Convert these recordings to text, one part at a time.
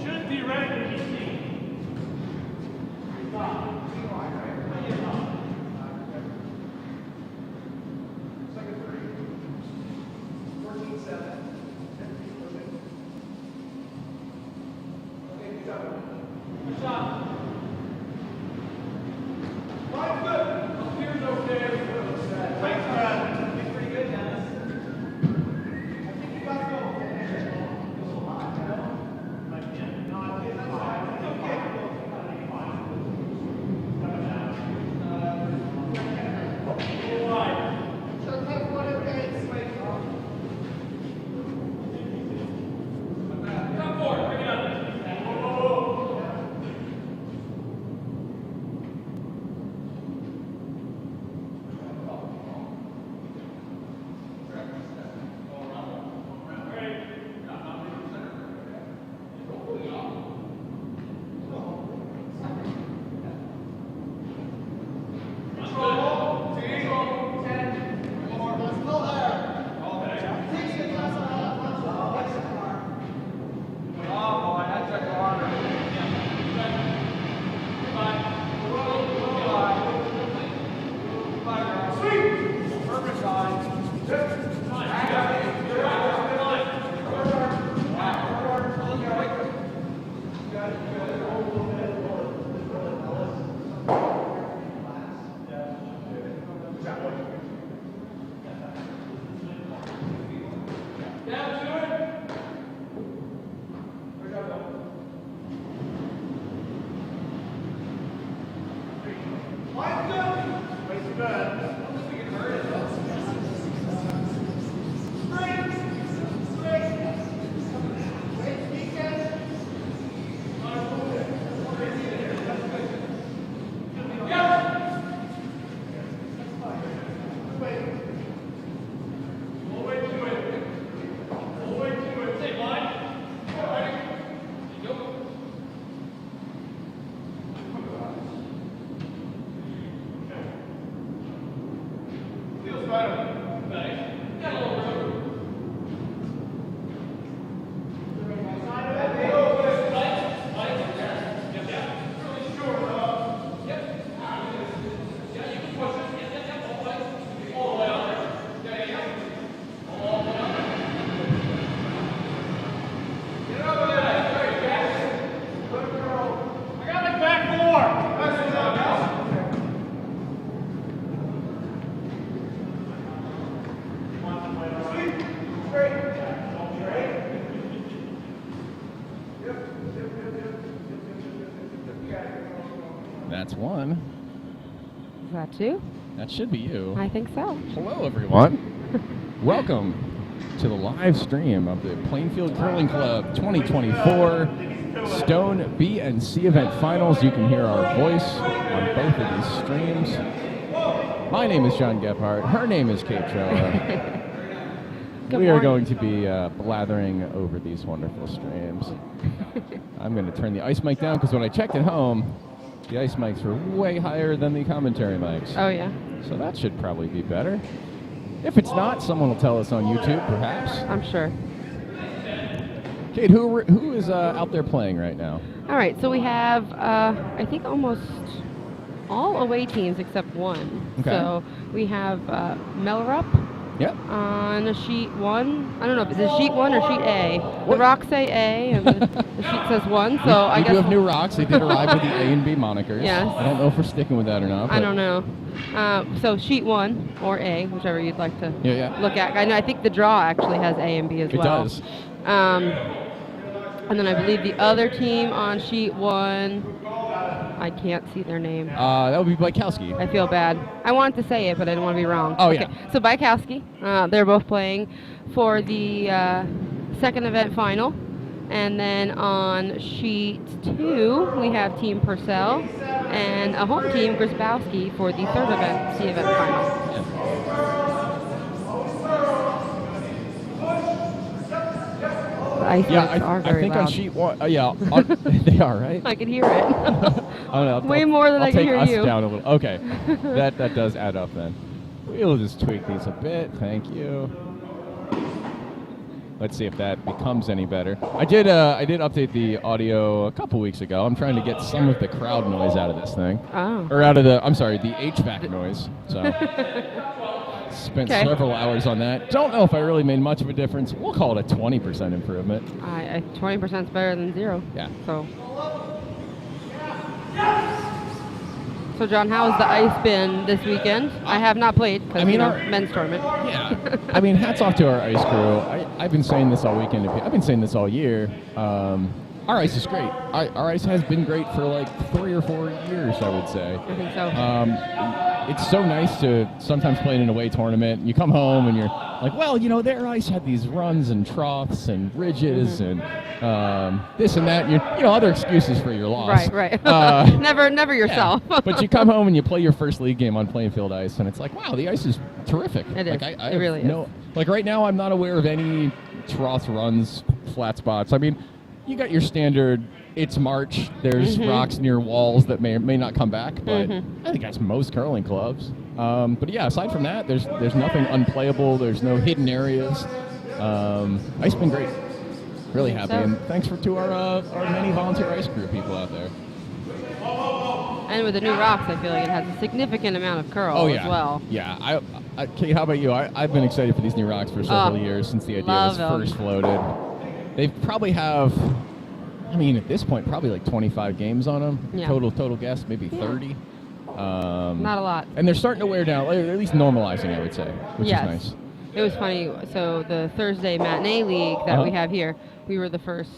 Should be ready to be seen. Second 3. 14-7. Okay, good job. Good shot. Line's good. Here's okay. Thanks, Brad. It's pretty good, Dennis. I think you got to go. That's one. Is that two? That should be you. I think so. Hello, everyone. Welcome to the live stream of the Plainfield Curling Club 2024 Stone B and C event finals. You can hear our voice on both of these streams. My name is John Gephardt. Her name is Kate Trella. We are going to be blathering over these wonderful streams. I'm going to turn the ice mic down because when I checked at home, the ice mics were way higher than the commentary mics. Oh, yeah. So that should probably be better. If it's not, someone will tell us on YouTube, perhaps. I'm sure. Kate, who is out there playing right now? All right, so we have, I think, almost all away teams except one. Okay. So we have Melrup Yep. on sheet 1. I don't know if it's sheet 1 or sheet A. The rocks say A, and the sheet says 1. So I we guess do have new rocks. They did arrive with the A and B monikers. Yes. I don't know if we're sticking with that or not. I don't know. So sheet 1 or A, whichever you'd like to look at. I think the draw actually has A and B as well. It does. And then I believe the other team on sheet 1, I can't see their name. That would be Bykowski. I feel bad. I wanted to say it, but I didn't want to be wrong. Oh, okay. yeah. So Bykowski, they're both playing for the second event final. And then on sheet 2, we have Team Purcell and a home team, Grzybowski, for the third event, C event final. The ice mics are very think loud. on sheet 1, they are, right? I could hear it. Way more than I'll I can take hear us you. down a little. Okay, that does add up then. We'll just tweak these a bit. Thank you. Let's see if that becomes any better. I did update the audio a couple weeks ago. I'm trying to get some of the crowd noise out of this thing. Oh. Or out of the HVAC noise. So spent several hours on that. Don't know if I really made much of a difference. We'll call it a 20% improvement. 20% is better than 0. Yeah. So John, how has the ice been this weekend? I have not played because men's tournament. Yeah. I mean, hats off to our ice crew. I've been saying this all weekend. I've been saying this all year. Our ice is great. Our ice has been great for like 3 or 4 years, I would say. I think so. It's so nice to sometimes play in an away tournament. You come home and you're like, well, their ice had these runs and troughs and ridges and this and that. Other excuses for your loss. Right. Never yourself. Yeah. But you come home and you play your first league game on playing field ice, and it's like, wow, the ice is terrific. It is. It really is. Like right now, I'm not aware of any troughs, runs, flat spots. I mean, you got your standard. It's March. There's rocks near walls that may or may not come back, but I think that's most curling clubs. But yeah, aside from that, there's nothing unplayable. There's no hidden areas. Ice been great. Really happy, and thanks to our many volunteer ice crew people out there. And with the new rocks, I feel like it has a significant amount of curl as well. Yeah. Kate, how about you? I've been excited for these new rocks for several years since the idea was first floated. They probably have, at this point, probably like 25 games on them. Yeah. Total guess, maybe 30. Not a lot. And they're starting to wear down, or at least normalizing, I would say, which is nice. It was funny. So the Thursday matinee league that we have here, we were the first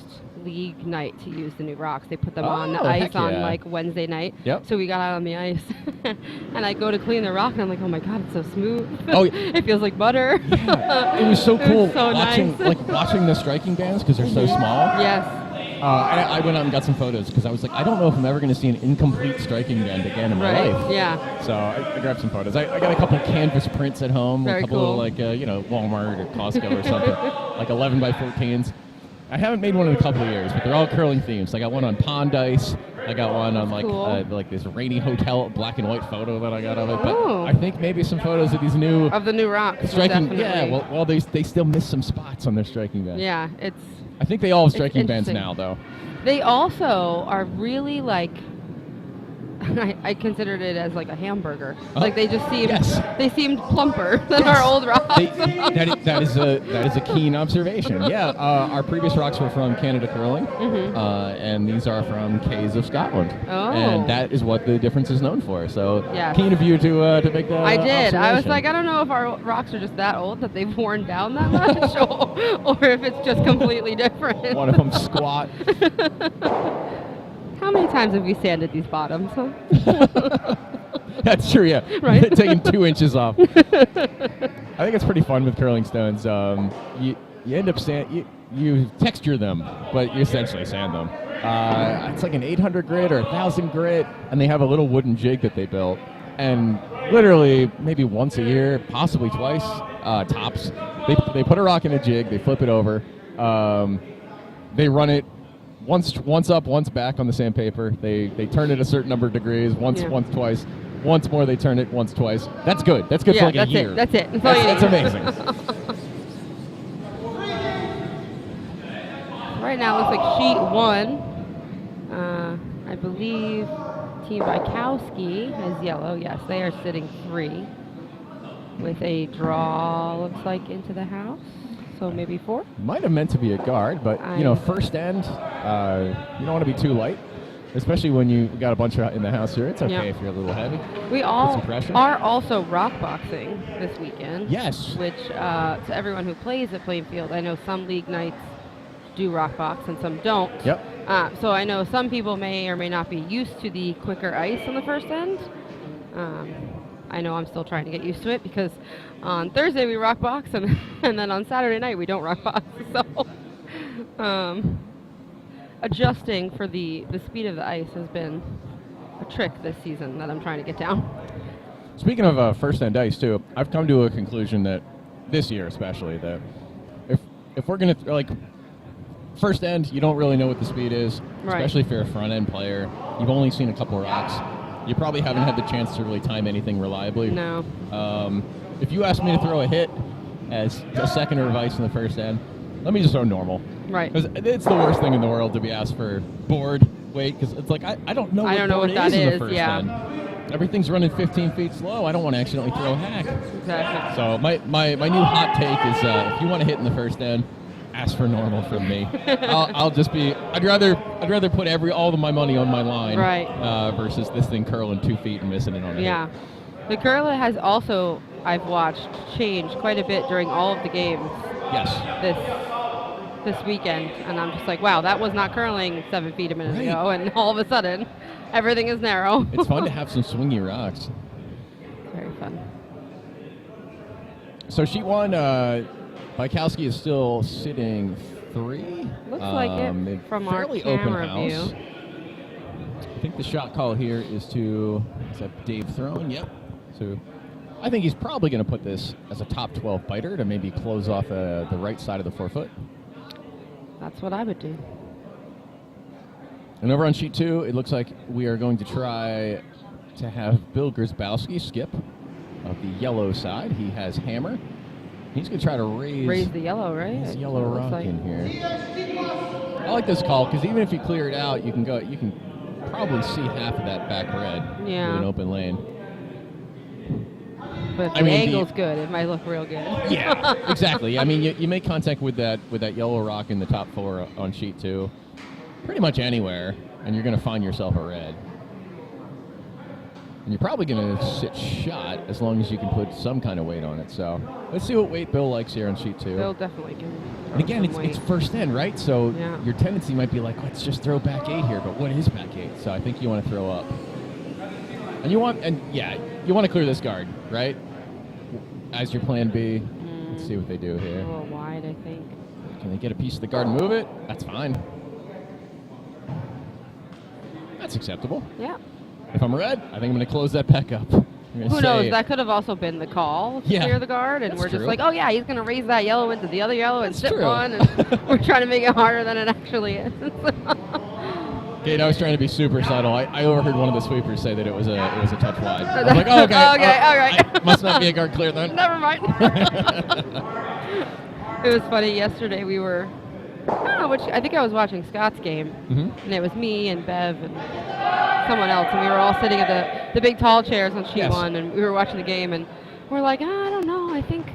league night to use the new rocks. They put them on the ice on like Wednesday night. Yep. So we got out on the ice, and I go to clean the rock, and I'm like, oh my god, it's so smooth. Oh, it feels like butter. Yeah. It was so cool so watching the striking bands because they're so small. Yes. I went out and got some photos because I was like, I don't know if I'm ever going to see an incomplete striking band again in my life. Yeah. So I grabbed some photos. I got a couple canvas prints at home, Very a couple cool. of Walmart or Costco or something, like 11 by 14s. I haven't made one in a couple of years, but they're all curling themes. I got one on pond ice. I got one on like this rainy hotel black and white photo that I got of it. But I think maybe some photos of these new rocks striking. Yeah, well, they still miss some spots on their striking band. Yeah, I think they all have striking bands now, though. They also are really like. I considered it as like a hamburger. Like they just seemed plumper than our old rocks. That is a keen observation. Yeah, our previous rocks were from Canada Curling, and these are from K's of Scotland. Oh. And that is what the difference is known for. So keen of you to make that. I did. I was observation. like, I don't know if our rocks are just that old that they've worn down that much, or if it's just completely different. One of them squat. How many times have we sanded these bottoms? Huh? That's true, yeah. Right? Taking 2 inches off. I think it's pretty fun with curling stones. You end up you texture them, but you essentially sand them. It's like an 800 grit or 1,000 grit, and they have a little wooden jig that they built. And literally, maybe once a year, possibly twice, tops, they put a rock in a jig, they flip it over, they run it once up, once back on the sandpaper. They turn it a certain number of degrees, once, twice. Once more, they turn it once, twice. That's good. That's good for like a year. That's it. That's amazing. Right now, it looks like sheet 1. I believe Team Bykowski has yellow. Yes, they are sitting 3 with a draw, looks like, into the house. So maybe 4? Might have meant to be a guard, but, first end, you don't want to be too light, especially when you got a bunch in the house here. It's okay if you're a little heavy. We all are also rock boxing this weekend. Yes. Which, to everyone who plays at Plainfield, I know some league nights do rock box and some don't. Yep. So I know some people may or may not be used to the quicker ice on the first end. I know I'm still trying to get used to it because on Thursday we rock box and then on Saturday night we don't rock box. So adjusting for the speed of the ice has been a trick this season that I'm trying to get down. Speaking of first end ice too, I've come to a conclusion that this year especially that if we're gonna first end, you don't really know what the speed is, especially if you're a front end player. You've only seen a couple rocks. You probably haven't had the chance to really time anything reliably. No. If you asked me to throw a hit as a second or ice in the first end, let me just throw normal. Right. Because it's the worst thing in the world to be asked for board weight, because it's like, I don't know what I don't know board what that in the is, first yeah. end. Everything's running 15 feet slow. I don't want to accidentally throw a hack. Exactly. So my new hot take is if you want to hit in the first end, ask for normal from me. I'll just be. I'd rather put all of my money on my line, Right. Versus this thing curling 2 feet and missing it on a Yeah. The curler has also, I've watched, changed quite a bit during all of the games hit. Yes. this weekend, and I'm just like, wow, that was not curling 7 feet a minute ago, and all of a sudden, everything is narrow. It's fun to have some swingy rocks. Very fun. So sheet 1, Bykowski is still sitting 3. Looks like it from our fairly camera open house. view. I think the shot call here is that Dave Throne? Yep. So I think he's probably going to put this as a top 12 biter to maybe close off the right side of the 4-foot. That's what I would do. And over on sheet 2, it looks like we are going to try to have Bill Grzybowski skip of the yellow side. He has hammer. He's going to try to raise the yellow, right? this That's yellow what it looks rock like. in here. I like this call because even if you clear it out, you can probably see half of that back red Yeah. with an open lane. But if I the mean, angle's good, it might look real good. Yeah, exactly. I mean, you make contact with that yellow rock in the top 4 on sheet 2, pretty much anywhere, and you're going to find yourself a red. And you're probably going to sit shot as long as you can put some kind of weight on it. So let's see what weight Bill likes here on sheet 2. Bill definitely can. And again, it's first end, right? So Yeah. your tendency might be like, let's just throw back 8 here, but what is back 8? So I think you want to throw up. And you want to clear this guard, right? As your plan B. Let's see what they do A here. little wide, I think. Can they get a piece of the guard and move it? That's fine. That's acceptable. Yeah. If I'm red, I think I'm going to close that back up. Who knows? That could have also been the call to Yeah, clear the guard, and that's we're just true. like, oh yeah, he's going to raise that yellow into the other yellow and That's zip true. one, and we're trying to make it harder than it actually is. Kate, I was trying to be super subtle. I overheard one of the sweepers say that it was a touch wide. I was like, oh, okay. Okay, all right. Must not be a guard clear then. Never mind. It was funny. Yesterday we were, I think I was watching Scott's game, and it was me and Bev and someone else, and we were all sitting at the big tall chairs on sheet Yes. 1, and we were watching the game, and we're like, I don't know, I think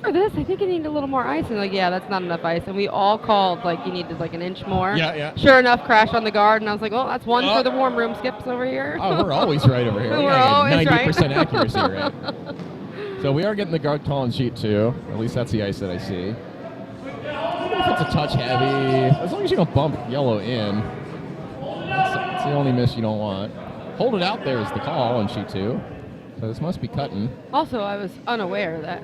for this, I think you need a little more ice. And like, yeah, that's not enough ice. And we all called, like, you needed like an inch more. Yeah. Sure enough, crash on the guard, and I was like, well, that's one for the warm room skips over here. Oh, we're always right over here. We're got always 90% right. accuracy rate. So we are getting the guard call on sheet 2. At least that's the ice that I see. Even if it's a touch heavy, as long as you don't bump yellow in, that's the only miss you don't want. Hold it out there is the call on sheet 2. So this must be cutting. Also, I was unaware that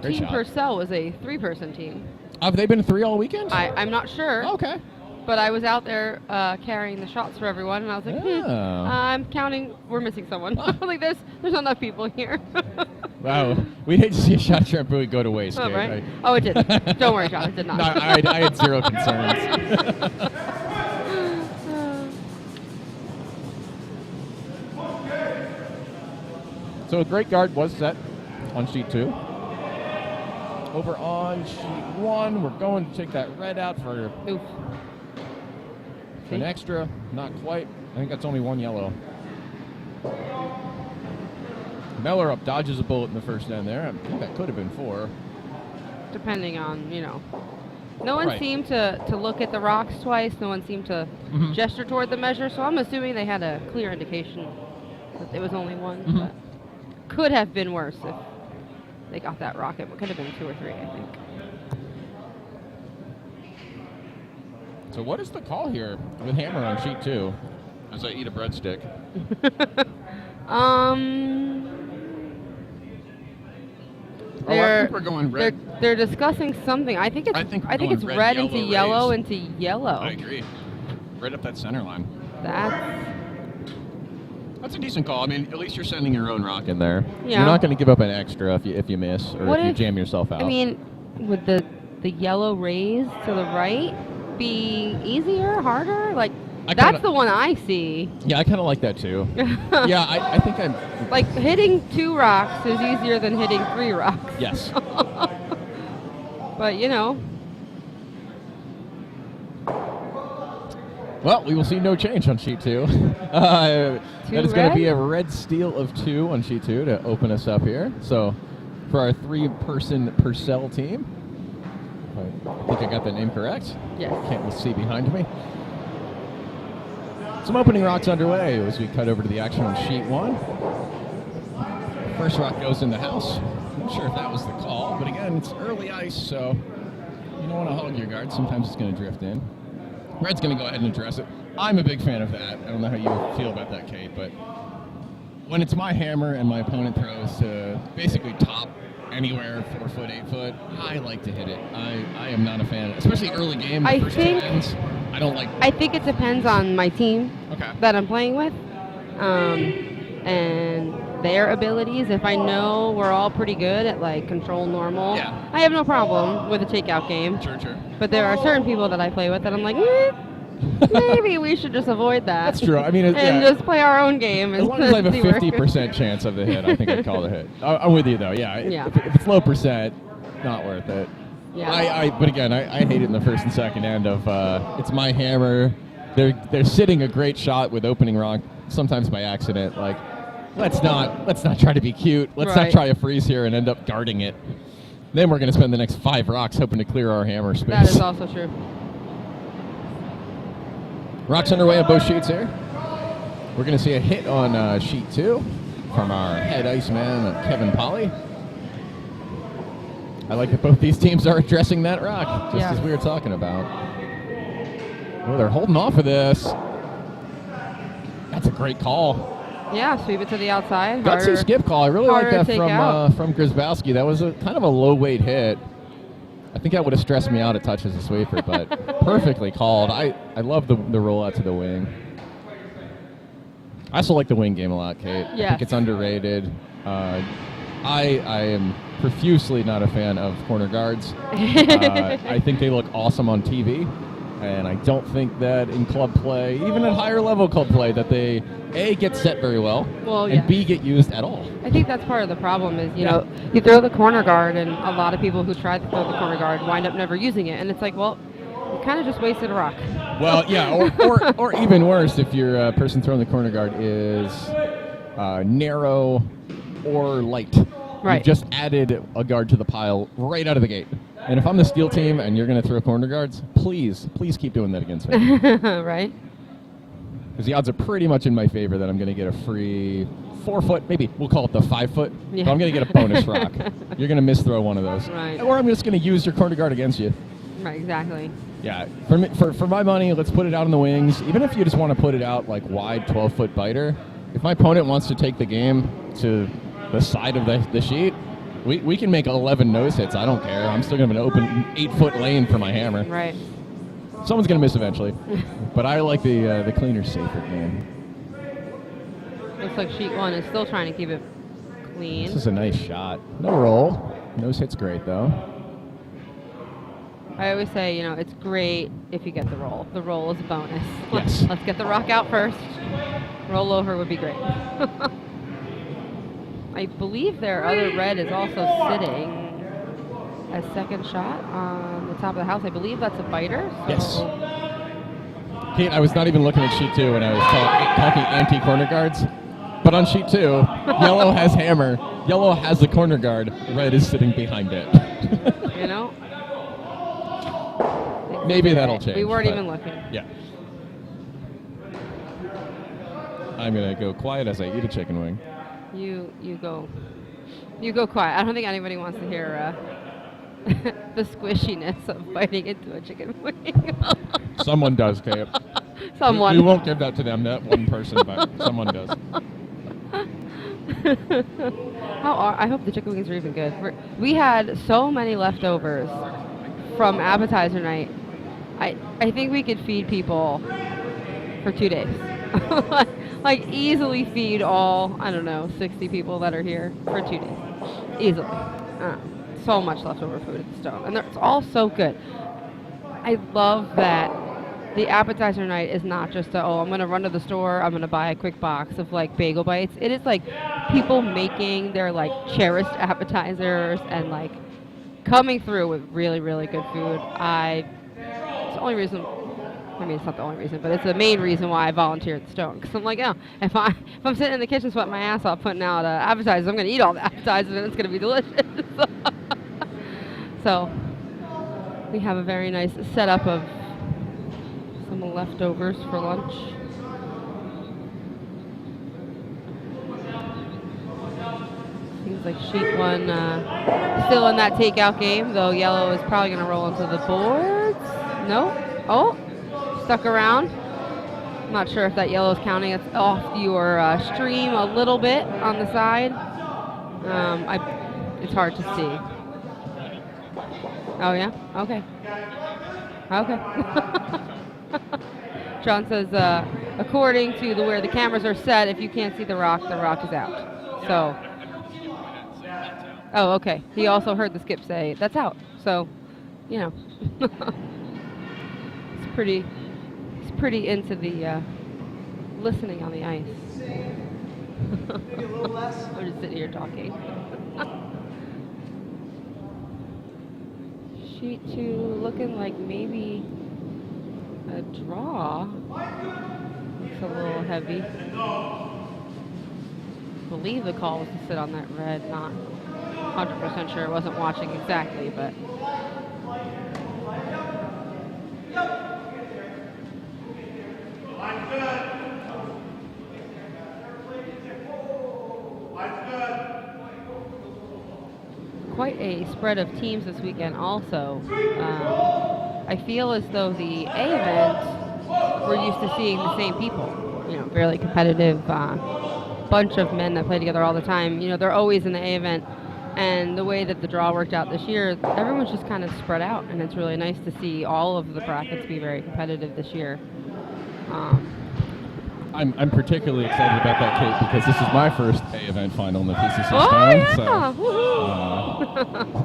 Great Team shot. Purcell was a 3-person team. Have they been 3 all weekend? I'm not sure. Okay. But I was out there carrying the shots for everyone, and I was like, Oh. I'm counting. We're missing someone. like, there's not enough people here. Wow. We'd hate to see a shot shampoo go to waste. Oh, Kate. right? Oh, it didn't. Don't worry, John. It did not. No, I had zero concerns. So a great guard was set on sheet 2. Over on sheet 1, we're going to take that red out for Oof. an extra. Not quite. I think that's only 1 yellow. Meller up dodges a bullet in the first end there. I think that could have been 4. Depending on, No one Right. seemed to look at the rocks twice. No one seemed to gesture toward the measure. So I'm assuming they had a clear indication that it was only 1. But could have been worse if they got that rock. It could have been 2 or 3, I think. So what is the call here with hammer on sheet 2 as I eat a breadstick? I think we're going red. They're discussing something. I think it's I think we're it's going red red, into yellow, yellow raised. into yellow. I agree. Right up that center line. That's a decent call. I mean, at least you're sending your own rock in there. Yeah. You're not going to give up an extra if you miss or What if you if- jam yourself out. I mean, would the yellow raise to the right be easier, harder? Like that's the one I see. yeah, I kind of like that too. Yeah, I think I'm. Like hitting 2 rocks is easier than hitting 3 rocks. Yes. But Well, we will see no change on sheet 2. That is going to be a red steel of 2 on sheet 2 to open us up here. So for our 3-person Purcell team, I think I got the name correct. Yes. Can't see behind me. Some opening rocks underway as we cut over to the action on sheet 1. First rock goes in the house. Not sure if that was the call, but again, it's early ice, so you don't want to hog your guard. Sometimes it's going to drift in. Red's going to go ahead and address it. I'm a big fan of that. I don't know how you feel about that, Kate, but when it's my hammer and my opponent throws to basically top anywhere 4 foot, 8 foot, I like to hit it. I am not a fan, especially early game. I first think- 2 ends. I don't like. I think it depends on my team Okay. that I'm playing with, and their abilities. If I know we're all pretty good at like control normal, Yeah. I have no problem with a takeout game. Sure. But there are certain people that I play with that I'm like, maybe we should just avoid that. That's true. I mean, and just play our own game. As long as I have a see where it 50% chance of the hit, I think I'd call it a hit. I'm with you, though. Yeah. Yeah. If it's low percent, not worth it. Yeah. But again, I hate it in the first and second end of it's my hammer. They're sitting a great shot with opening rock, sometimes by accident. Like, let's not try to be cute. Let's not Right. try a freeze here and end up guarding it. Then we're going to spend the next 5 rocks hoping to clear our hammer space. That is also true. Rocks underway on both sheets here. We're going to see a hit on sheet 2 from our head iceman, Kevin Polly. I like that both these teams are addressing that rock, just as we were talking about. Oh, they're holding off of this. That's a great call. Yeah, sweep it to the outside. Gutsy skip call. I really like harder to that take out. from Grzybowski. That was a kind of a low weight hit. I think that would have stressed me out at touch as a sweeper, but perfectly called. I love the rollout to the wing. I also like the wing game a lot, Kate. I Yes. think it's underrated. I am profusely not a fan of corner guards. I think they look awesome on TV, and I don't think that in club play, even at higher level club play, that they A, get set very well, and B, get used at all. I think that's part of the problem is, you know, you throw the corner guard, and a lot of people who try to throw the corner guard wind up never using it, and it's like, well, you kind of just wasted a rock. Well, yeah, or even worse, if your person throwing the corner guard is narrow or light. Right. You've just added a guard to the pile right out of the gate. And if I'm the steel team and you're going to throw corner guards, please keep doing that against me. Right? Because the odds are pretty much in my favor that I'm going to get a free 4 foot, maybe we'll call it the 5 foot. Yeah. But I'm going to get a bonus rock. You're going to miss throw one of those. Right. Or I'm just going to use your corner guard against you. Right, exactly. Yeah, for my money, let's put it out on the wings. Even if you just want to put it out like wide 12-foot biter, if my opponent wants to take the game to the side of the sheet, we can make 11 nose hits. I don't care. I'm still going to have an open 8-foot lane for my hammer. Right. Someone's going to miss eventually. But I like the cleaner, safer game. Looks like sheet 1 is still trying to keep it clean. This is a nice shot. No roll. Nose hit's great, though. I always say, you know, it's great if you get the roll. The roll is a bonus. Yes. Let's get the rock out first. Roll over would be great. I believe their other red is also sitting a second shot on the top of the house. I believe that's a biter. So Yes. Kate, I was not even looking at sheet 2 when I was talking anti-corner guards. But on sheet 2, yellow has hammer. Yellow has the corner guard. Red is sitting behind it. You know? Maybe that'll change. We weren't but even looking. Yeah. I'm going to go quiet as I eat a chicken wing. You go quiet. I don't think anybody wants to hear the squishiness of biting into a chicken wing. Someone does, Kate. Someone. We won't give that to them, that one person, but someone does. I hope the chicken wings are even good. We had so many leftovers from appetizer night. I think we could feed people for 2 days. Like easily feed all, I don't know, 60 people that are here for 2 days. Easily. So much leftover food at the Stone. And it's all so good. I love that the appetizer night is not just I'm going to run to the store, I'm going to buy a quick box of like bagel bites. It is like people making their like cherished appetizers and like coming through with really, really good food. It's the only reason I mean, it's not the only reason, but it's the main reason why I volunteered at Stone. Because I'm like, oh, if I'm sitting in the kitchen sweating my ass off putting out appetizers, I'm going to eat all the appetizers and it's going to be delicious. So we have a very nice setup of some leftovers for lunch. Seems like sheet 1 still in that takeout game, though yellow is probably going to roll into the boards. No? Oh, stuck around. I'm not sure if that yellow is counting. It's off your stream a little bit on the side. It's hard to see. Oh, yeah? Okay. Okay. John says, according to where the cameras are set, if you can't see the rock is out. So, oh, okay. He also heard the skip say, that's out. So, you know. It's pretty into the listening on the ice. Maybe a little less. I'm just sitting here talking. Sheet 2 looking like maybe a draw. Looks a little heavy. I believe the call was to sit on that red, not 100% sure. I wasn't watching exactly, but. Quite a spread of teams this weekend also. I feel as though the A event, we're used to seeing the same people. You know, fairly competitive bunch of men that play together all the time. You know, they're always in the A event. And the way that the draw worked out this year, everyone's just kind of spread out. And it's really nice to see all of the brackets be very competitive this year. I'm particularly excited about that, Kate, because this is my first A event final in the P.C.C. Oh, Stone, yeah. so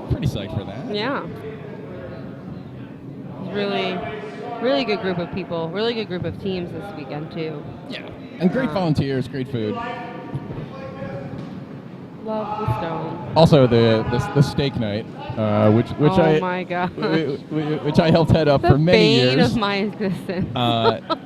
pretty psyched for that. Yeah. Really good group of people, really good group of teams this weekend, too. Yeah, and great volunteers, great food. Love the Stone. Also, the steak night, which oh my God. which I helped head up The for many bane years. of my existence.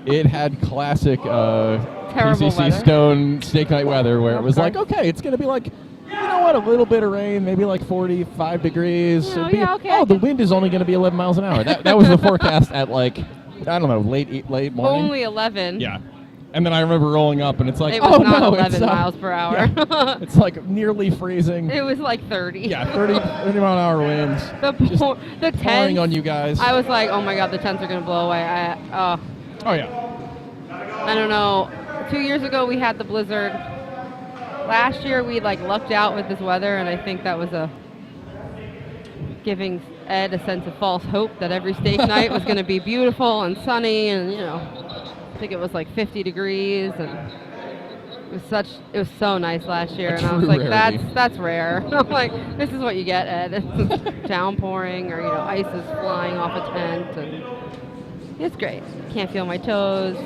It had classic Terrible P.C.C. weather. Stone steak night weather, where it was Okay. like, okay, it's gonna be like, you know what, a little bit of rain, maybe like 45 degrees. Oh, It'd be- yeah, okay, oh, I the can- wind is only gonna be 11 miles an hour. That was the forecast at like, I don't know, late morning. Only 11. Yeah. And then I remember rolling up, and it's like, It was oh not no, 11 it's, miles per hour. yeah, it's like nearly freezing. It was like 30. Yeah, 30 mile an hour winds. The Just the pouring tents. on you guys. I was like, oh my God, the tents are going to blow away. Oh yeah. I don't know. 2 years ago, we had the blizzard. Last year, we like lucked out with this weather, and I think that was giving Ed a sense of false hope that every steak night was going to be beautiful and sunny, and you know, I think it was like 50 degrees, and it was so nice last year, and I was true like, rarity. that's rare. I'm like, this is what you get, Ed. It's downpouring, or you know, ice is flying off a tent, and it's great. Can't feel my toes.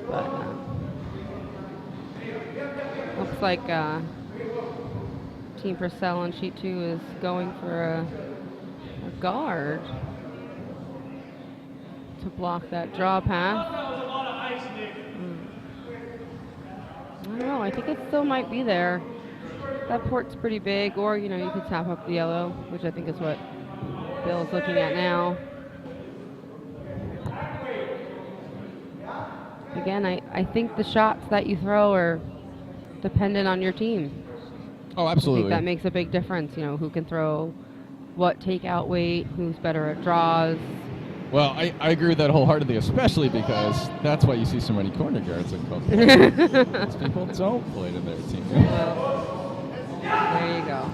But looks like Team Purcell on sheet 2 is going for a guard to block that draw path. I don't know. I think it still might be there. That port's pretty big, or you know, you could tap up the yellow, which I think is what Bill's looking at now. Again, I think the shots that you throw are dependent on your team. Oh, I absolutely. think that makes a big difference. You know, who can throw what takeout weight, who's better at draws. Well, I agree with that wholeheartedly, especially because that's why you see so many corner guards in Copa. Most people don't play to their team. Well, there you go.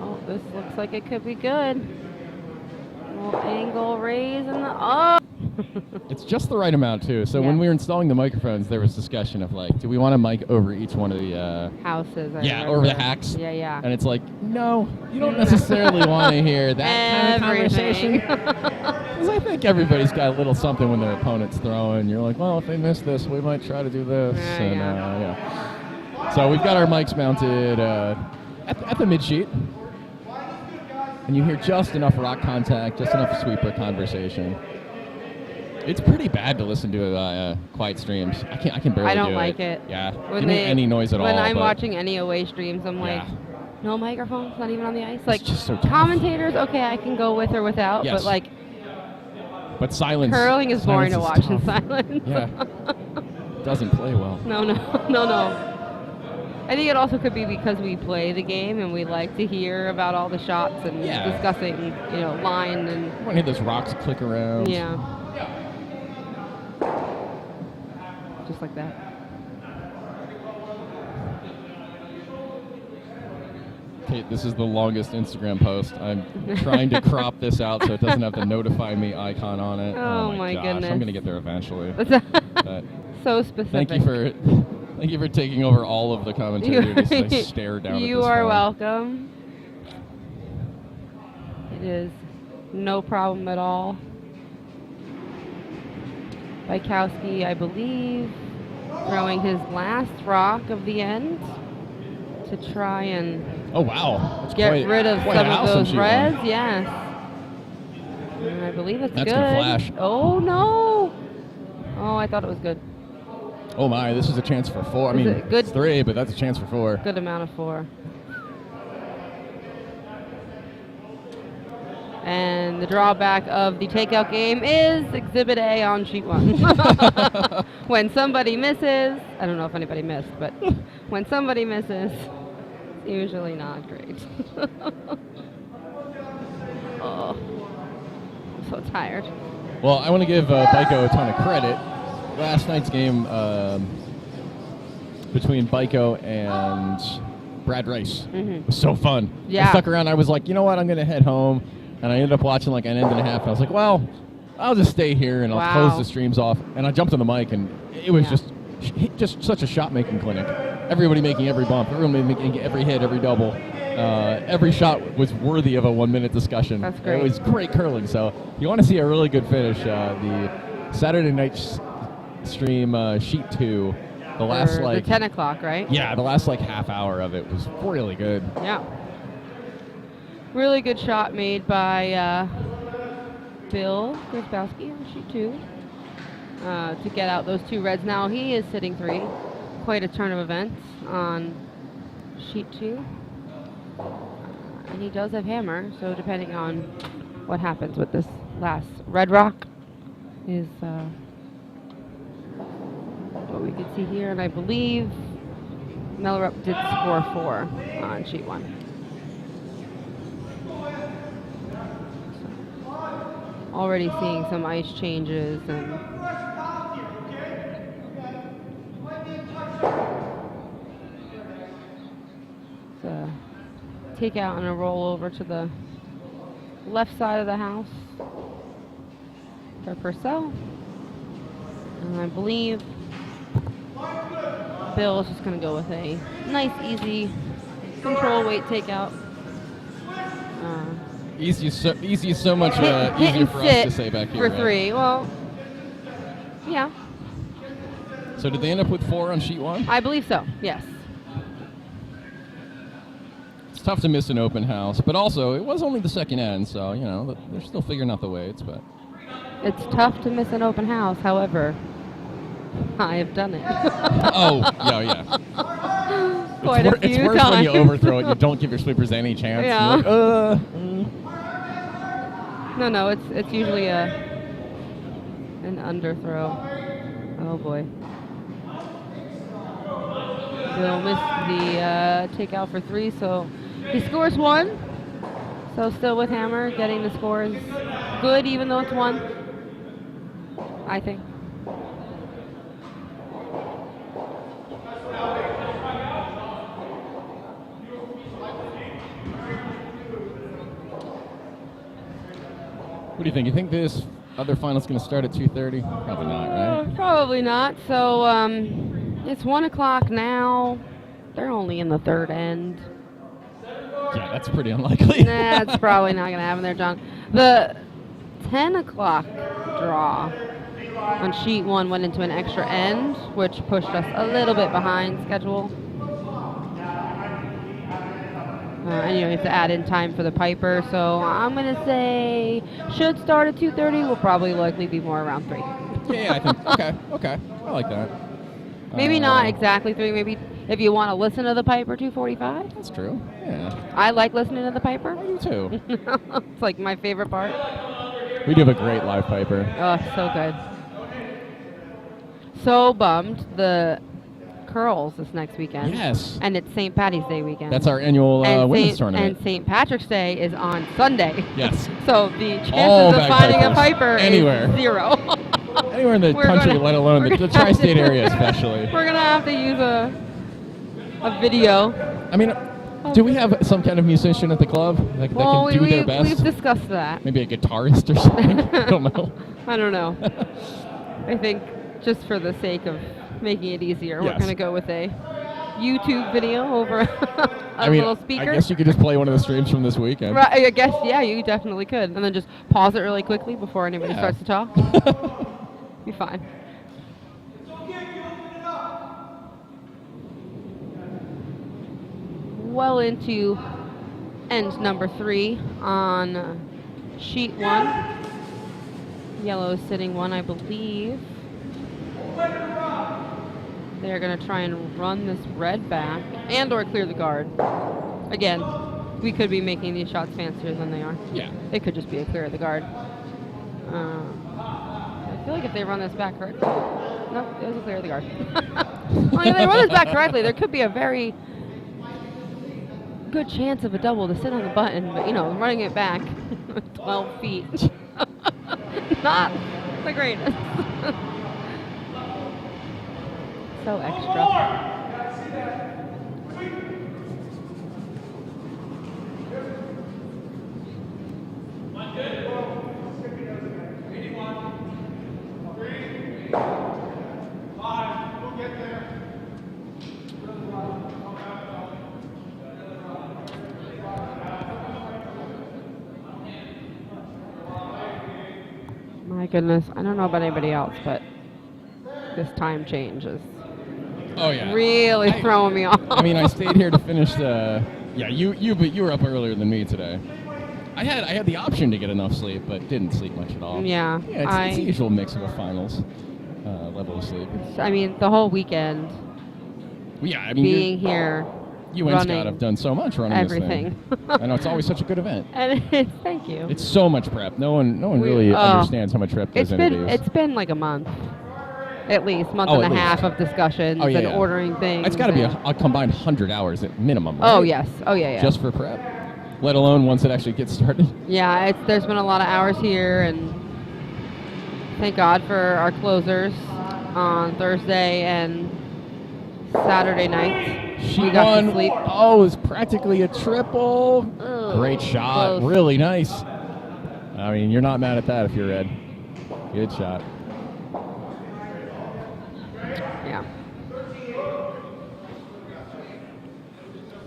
Oh, this looks like it could be good. Little angle raise and oh! It's just the right amount, too. So Yeah. when we were installing the microphones, there was discussion of, like, do we want a mic over each one of the... Houses. I yeah, remember. over the hacks. Yeah, yeah. And it's like, no, you don't necessarily want to hear that kind of Everything. conversation. Because I think everybody's got a little something when their opponent's throwing. You're like, well, if they miss this, we might try to do this. Yeah. So we've got our mics mounted at the mid-sheet. And you hear just enough rock contact, just enough sweeper conversation. It's pretty bad to listen to quiet streams. I can barely do it. I don't like it. Yeah. Give me any noise at all. When I'm watching any away streams, I'm like, no microphones, not even on the ice. Like, just so tough. Commentators, okay, I can go with or without, Yes. but like, but silence. curling is boring to watch in tough. silence. Yeah. Doesn't play well. No. I think it also could be because we play the game and we like to hear about all the shots and discussing, line and. I want to hear those rocks click around. Yeah. Just like that. Kate, this is the longest Instagram post. I'm trying to crop this out so it doesn't have the notify me icon on it. Oh my gosh, goodness. I'm going to get there eventually. But So specific. Thank you for taking over all of the commentary. Just like stare down at this You are phone. welcome. It is no problem at all. Bykowski, I believe, throwing his last rock of the end to try and Oh wow! That's get rid of quite some a of house when those she reds. won. Yes. And I believe it's That's good. gonna flash. Oh no! Oh, I thought it was good. Oh my! This is a chance for 4. I mean, it good? it's 3, but that's a chance for 4. Good amount of 4. And the drawback of the takeout game is Exhibit A on sheet 1. When somebody misses, I don't know if anybody missed, but when somebody misses, it's usually not great. Oh, I'm so tired. Well, I want to give Byko a ton of credit. Last night's game between Byko and Brad Rice was so fun. Yeah. I stuck around. I was like, you know what? I'm going to head home. And I ended up watching like an end and a half. And I was like, well, I'll just stay here and I'll close the streams off. And I jumped on the mic, and it was just such a shot-making clinic. Everybody making every bump. Everyone making every hit, every double. Every shot was worthy of a 1-minute discussion. That's great. It was great curling. So if you want to see a really good finish, the Saturday night stream, sheet 2, the last the 10 o'clock, right? Yeah, the last half hour of it was really good. Yeah. Really good shot made by Bill Grzybowski on sheet 2 to get out those 2 reds. Now he is sitting 3. Quite a turn of events on sheet 2. And he does have hammer, so depending on what happens with this last red rock is what we could see here. And I believe Mellerup did score 4 on sheet 1. Already seeing some ice changes and it's a take out and a roll over to the left side of the house for Purcell. And I believe Bill is just going to go with a nice, easy control weight takeout. Easy is so much Hit easier and for us sit to say back here. for 3. Well, yeah. So did they end up with 4 on sheet 1? I believe so, yes. It's tough to miss an open house, but also it was only the second end, so they're still figuring out the weights. But It's tough to miss an open house, however, I have done it. oh yeah. Quite a few it's worse times. when you overthrow it. You don't give your sweepers any chance. Yeah. You're like, No, it's usually an underthrow. Oh boy. Bill missed the takeout for 3, so he scores 1. So still with hammer, getting the scores good, even though it's 1. I think. What do you think? You think this other final's going to start at 2:30? Probably not, right? Probably not. So it's 1 o'clock now. They're only in the 3rd end. Yeah, that's pretty unlikely. That's probably not going to happen there, John. The 10 o'clock draw on sheet 1 went into an extra end, which pushed us a little bit behind schedule. And you have to add in time for the Piper, so I'm going to say should start at 2:30. Will probably likely be more around 3. Yeah, I think. Okay. I like that. Maybe not exactly 3. Maybe if you want to listen to the Piper, 2:45. That's true. Yeah. I like listening to the Piper. I do too. It's like my favorite part. We do have a great live Piper. Oh, so good. So bummed. The curls this next weekend. Yes. And it's St. Patty's Day weekend. That's our annual women's tournament. And St. Patrick's Day is on Sunday. Yes. So the chances All of finding bagpipers. a Piper Anywhere. is 0. Anywhere in the country, let alone the tri-state area especially. We're going to have to use a video. I mean, do we have some kind of musician at the club that can do their best? We've discussed that. Maybe a guitarist or something? I don't know. I don't know. I think just for the sake of making it easier, we're going to go with a YouTube video over a little speaker. I guess you could just play one of the streams from this weekend. Right, I guess, yeah, you definitely could. And then just pause it really quickly before anybody starts to talk. Be fine. Well into end number 3 on sheet 1. Yellow is sitting 1, I believe. They're going to try and run this red back and or clear the guard. Again, we could be making these shots fancier than they are. Yeah. It could just be a clear of the guard. I feel like if they run this back correctly... No, it was a clear of the guard. Well, if they run this back correctly, there could be a very good chance of a double to sit on the button, but, running it back 12 feet. Not the greatest. So extra. My goodness, I don't know about anybody else, but this time change is really throwing me off. I mean, I stayed here to finish the. Yeah, you were up earlier than me today. I had the option to get enough sleep, but didn't sleep much at all. Yeah, it's the usual mix of a finals level of sleep. I mean, the whole weekend. Yeah, I mean, being here. You and Scott have done so much running everything. This thing. I know it's always such a good event. And thank you. It's so much prep. No one really understands how much prep goes into these. It's been like a month, at least month and a half of discussions and ordering things. It's got to be a combined 100 hours at minimum, right? Oh yes, yeah. Just for prep, let alone once it actually gets started. Yeah, there's been a lot of hours here, and thank God for our closers on Thursday and Saturday nights. She got to sleep. Oh, it was practically a triple. Great shot. Close. Really nice. I mean, you're not mad at that if you're red. Good shot. Yeah.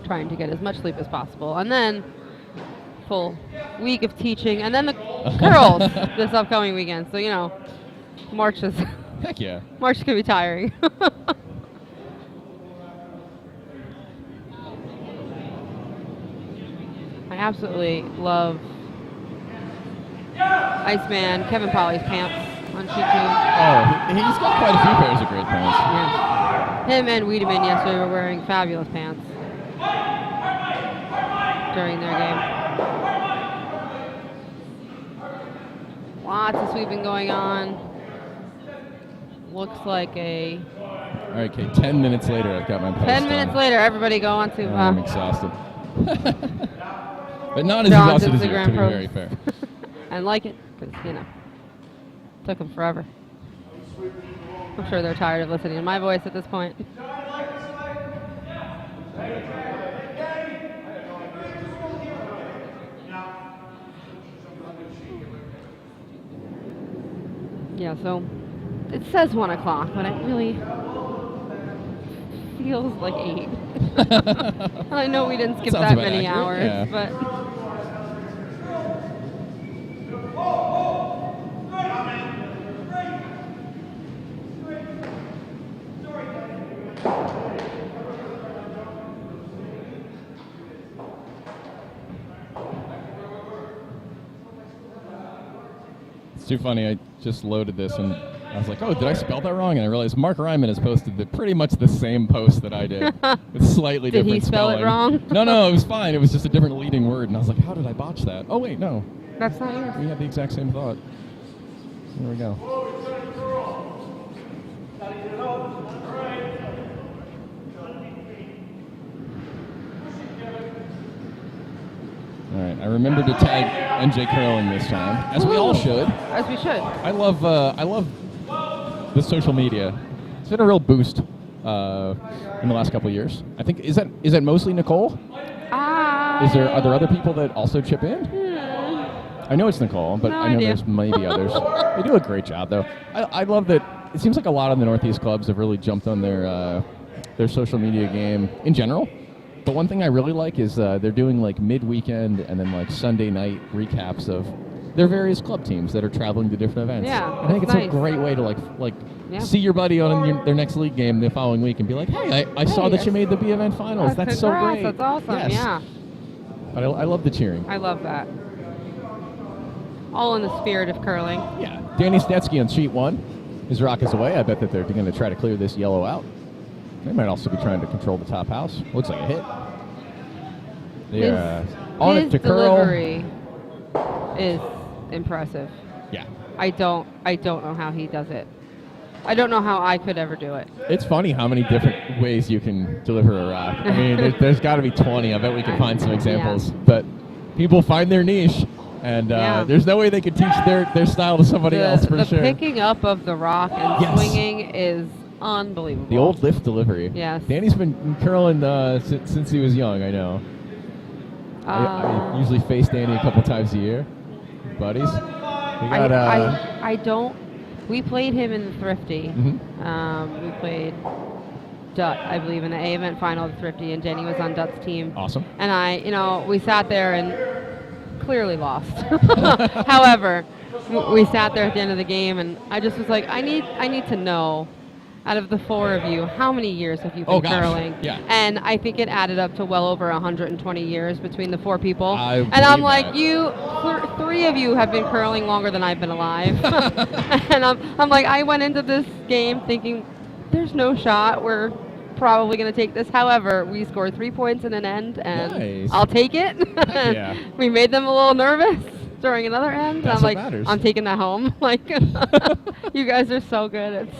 Trying to get as much sleep as possible. And then full week of teaching. And then the girls this upcoming weekend. So, March is... Heck yeah. March can be tiring. I absolutely love Iceman Kevin Polly's pants on sheet 2. Oh, he's got quite a few pairs of great pants. Yeah. Him and Wiedemann yesterday were wearing fabulous pants during their game. Lots of sweeping going on. Looks like a... All right, Kate, 10 minutes later, I've got my post 10 minutes later, everybody go on to... I'm exhausted. But not as exhausted as you, to be very fair. And like it, because, took them forever. I'm sure they're tired of listening to my voice at this point. Yeah, so it says 1 o'clock, but it really feels like 8. I know we didn't skip that many hours, but... It's too funny. I just loaded this and I was like, oh, did I spell that wrong? And I realized Mark Ryman has posted pretty much the same post that I did. With slightly Did different he spell spelling. it wrong? No, it was fine. It was just a different leading word. And I was like, how did I botch that? Oh, wait, no. That's not yours. We had the exact same thought. Here we go. All right, I remembered to tag NJ Curling this time, as we all should. As we should. I love the social media. It's been a real boost in the last couple of years. I think is that mostly Nicole? Are there other people that also chip in? I know it's Nicole, but No I know idea. there's maybe others. They do a great job, though. I love that. It seems like a lot of the Northeast clubs have really jumped on their social media game in general. But one thing I really like is they're doing like mid-weekend and then like Sunday night recaps of their various club teams that are traveling to different events. Yeah, I think it's nice. a great way to like Yeah. see your buddy on their next league game the following week and be like, hey, I saw that you made the B event finals. That's so Congrats, great. That's awesome. Yes. Yeah. But I love the cheering. I love that. All in the spirit of curling. Yeah. Danny Snetsky on sheet 1. His rock is away. I bet that they're going to try to clear this yellow out. They might also be trying to control the top house. Looks like a hit. They're on it to curl. Delivery is impressive. Yeah. I don't know how he does it. I don't know how I could ever do it. It's funny how many different ways you can deliver a rock. I mean, there's got to be 20. I bet we can find some examples. Yeah. But people find their niche, and there's no way they could teach their style to somebody else for the sure. picking up of the rock and Yes. swinging is unbelievable. The old lift delivery. Yes. Danny's been curling since he was young, I know. I usually face Danny a couple times a year. Buddies. We got, I don't. We played him in the Thrifty. We played Dutt, I believe, in the A event final of the Thrifty, and Jenny was on Dutt's team. Awesome. And we sat there and clearly lost. However, we sat there at the end of the game, and I just was like, I need to know, out of the four of you, how many years have you been curling? Yeah. And I think it added up to well over 120 years between the four people. And I'm like, that. three of you have been curling longer than I've been alive. And I'm like, I went into this game thinking, there's no shot. We're probably going to take this. However, we scored 3 points in an end, and Nice. I'll take it. Yeah. We made them a little nervous during another end. That's I'm what like, matters. I'm taking that home. Like, you guys are so good. It's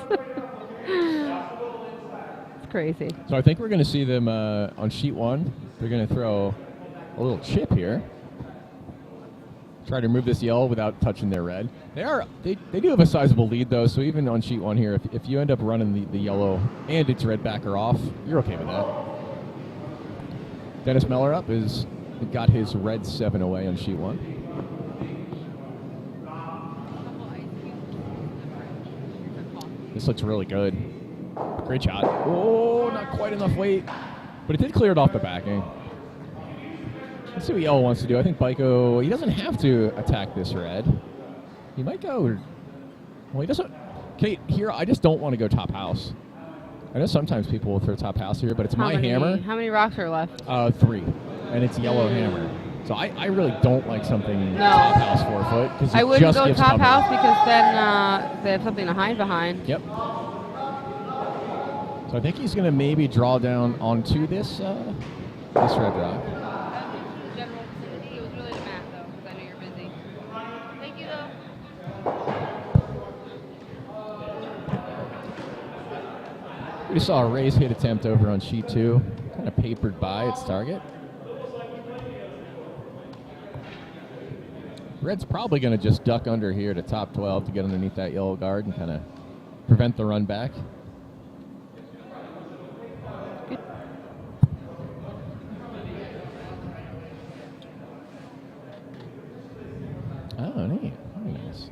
crazy. So I think we're going to see them on sheet 1. They're going to throw a little chip here. Try to remove this yellow without touching their red. They do have a sizable lead, though, so even on sheet 1 here, if you end up running the yellow and its red backer off, you're okay with that. Dennis Mellerup got his red 7 away on sheet 1. This looks really good. Great shot. Oh, not quite enough weight, but it did clear it off the backing. Let's see what yellow wants to do. I think Baiko, he doesn't have to attack this red. He might go, well, he doesn't. Okay, here, I just don't want to go top house. I know sometimes people will throw top house here, but it's hammer. How many rocks are left? 3, and it's yellow hammer. So I really don't like something No. top house 4 foot, because I it wouldn't just go gives top cover. house because then they have something to hide behind. Yep. So I think he's going to maybe draw down onto this red rock. General vicinity, it was really to Matt, though, because I know you're busy. Thank you, though. We just saw a raise hit attempt over on sheet 2. Kind of papered by its target. Red's probably going to just duck under here to top 12 to get underneath that yellow guard and kind of prevent the run back. Oh, neat. Very nice.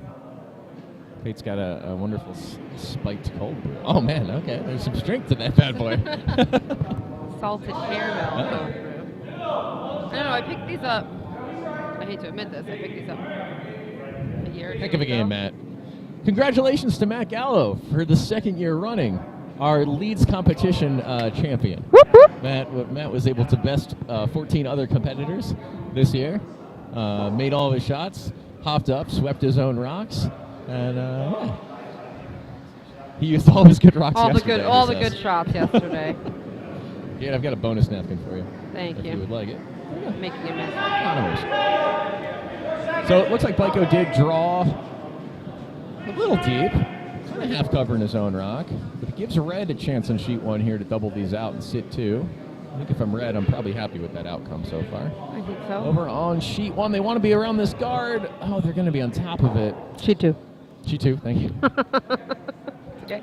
Pate's got a wonderful spiked cold brew. Oh, man, okay. There's some strength to that bad boy. Salted caramel cold brew. I don't know, I picked these up. I hate to admit this, I picked these up a year or two Heck of a ago. game, Matt. Congratulations to Matt Gallo for the 2nd year running, our Leeds competition champion. Whoop, whoop. Matt was able to best 14 other competitors this year. Made all of his shots, hopped up, swept his own rocks, And yeah. He used all his good rocks yesterday. All the good shots yesterday. Yeah, I've got a bonus napkin for you. Thank if you. you would like it. Making a mess. So it looks like Blaiko did draw a little deep, kind of half covering his own rock, but it gives Red a chance on sheet 1 here to double these out and sit 2. I think if I'm Red, I'm probably happy with that outcome so far. I think so. Over on sheet 1, they want to be around this guard. Oh, they're going to be on top of it. Sheet 2. Sheet 2, thank you. Okay.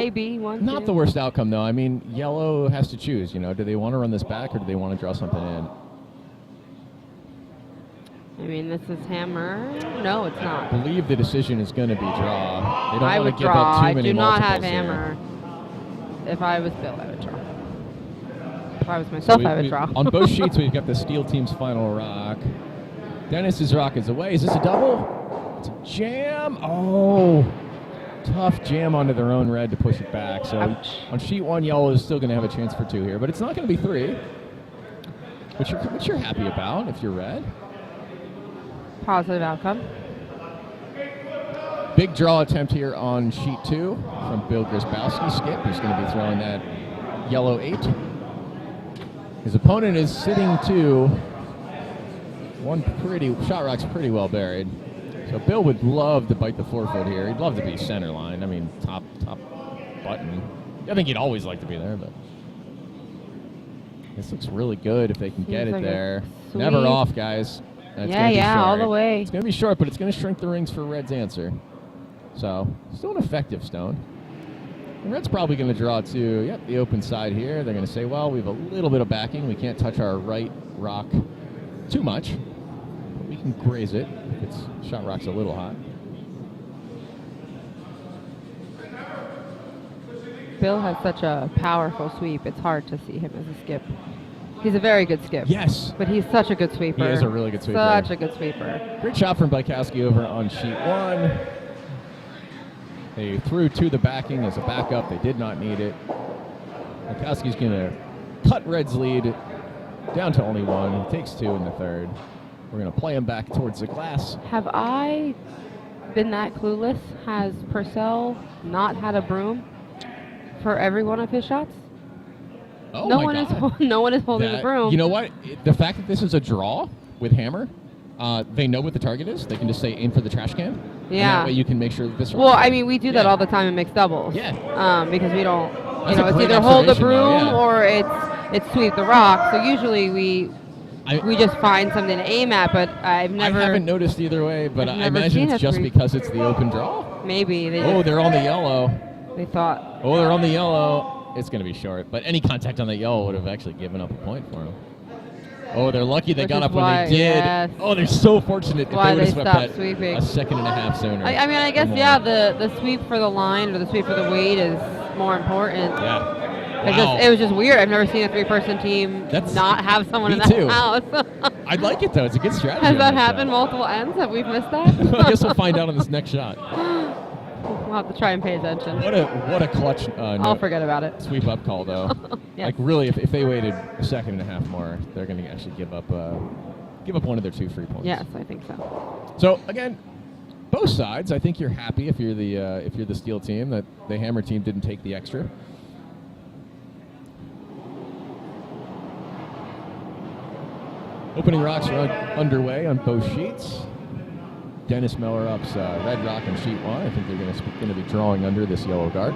B, 1, not 2. the worst outcome, though. I mean, yellow has to choose. Do they want to run this back or do they want to draw something in? I mean, this is hammer. No, it's not. I believe the decision is going to be draw. They don't I want would to give draw. up too I many do not have multiples here. hammer. If I was Bill, I would draw. If I was myself, I would draw. On both sheets, we've got the steel team's final rock. Dennis's rock is away. Is this a double? It's a jam. Oh, tough jam onto their own red to push it back. So Ouch. on sheet 1, yellow is still going to have a chance for 2 here, but it's not going to be 3, which you're happy about if you're red. Positive outcome. Big draw attempt here on sheet 2 from Bill Grisbowski. Skip, who's going to be throwing that yellow 8. His opponent is sitting 2. Shot rock's pretty well buried. So Bill would love to bite the 4-foot here. He'd love to be center line. I mean, top button. I think he'd always like to be there, but this looks really good if they can get it like there. sweet. Never off, guys. It's Yeah, gonna be yeah, all short. the way. It's going to be short, but it's going to shrink the rings for Red's answer. So, still an effective stone. And Red's probably going to draw to, the open side here. They're going to say, well, we have a little bit of backing. We can't touch our right rock too much. But we can graze it if its shot rock's a little hot. Bill has such a powerful sweep. It's hard to see him as a skip. He's a very good skip. Yes. But he's such a good sweeper. He is a really good sweeper. Such a good sweeper. Great shot from Blaikowski over on sheet 1. They threw to the backing as a backup. They did not need it. Blaikowski's going to cut Red's lead down to only 1. He takes 2 in the third. We're going to play him back towards the glass. Have I been that clueless? Has Purcell not had a broom for every one of his shots? Oh no my one God. is no one is holding the broom. You know what? The fact that this is a draw with hammer, they know what the target is. They can just say aim for the trash can. Yeah. And that way you can make sure that this. Well, I mean, we do that all the time in mixed doubles. Yeah. Because we don't. That's a it's great either hold the observation, though, broom yeah. or it's sweep the rock. So usually we just find something to aim at. But I've never. I haven't noticed either way, but I've I never imagine seen it's a just three. because it's the open draw. Maybe they. Oh, they're on the yellow. They thought. Oh, they're on the yellow. It's going to be short, but any contact on that yellow would have actually given up a point for them. Oh, they're lucky they Which got is up when why- they did. yes. Oh, they're so fortunate. If Why they would have they swept stopped that sweeping. a second and a half sooner. I mean, I guess, or yeah, more. the sweep for the line or the sweep for the weight is more important. Yeah. It was just weird. I've never seen a 3-person team not have someone in me the too. house. I'd like it, though. It's a good strategy. Has on that this happened shot. multiple ends? Have we missed that? I guess we'll find out on this next shot. We'll have to try and pay attention. What a clutch I'll forget about it. sweep up call, though. Yes. Like, really, if they waited a second and a half more, they're going to actually give up one of their 2 free points. Yes, I think so. So again, both sides. I think you're happy if you're the steel team that the hammer team didn't take the extra. Opening rocks are underway on both sheets. Dennis Miller ups red rock on sheet 1. I think they're going to be drawing under this yellow guard.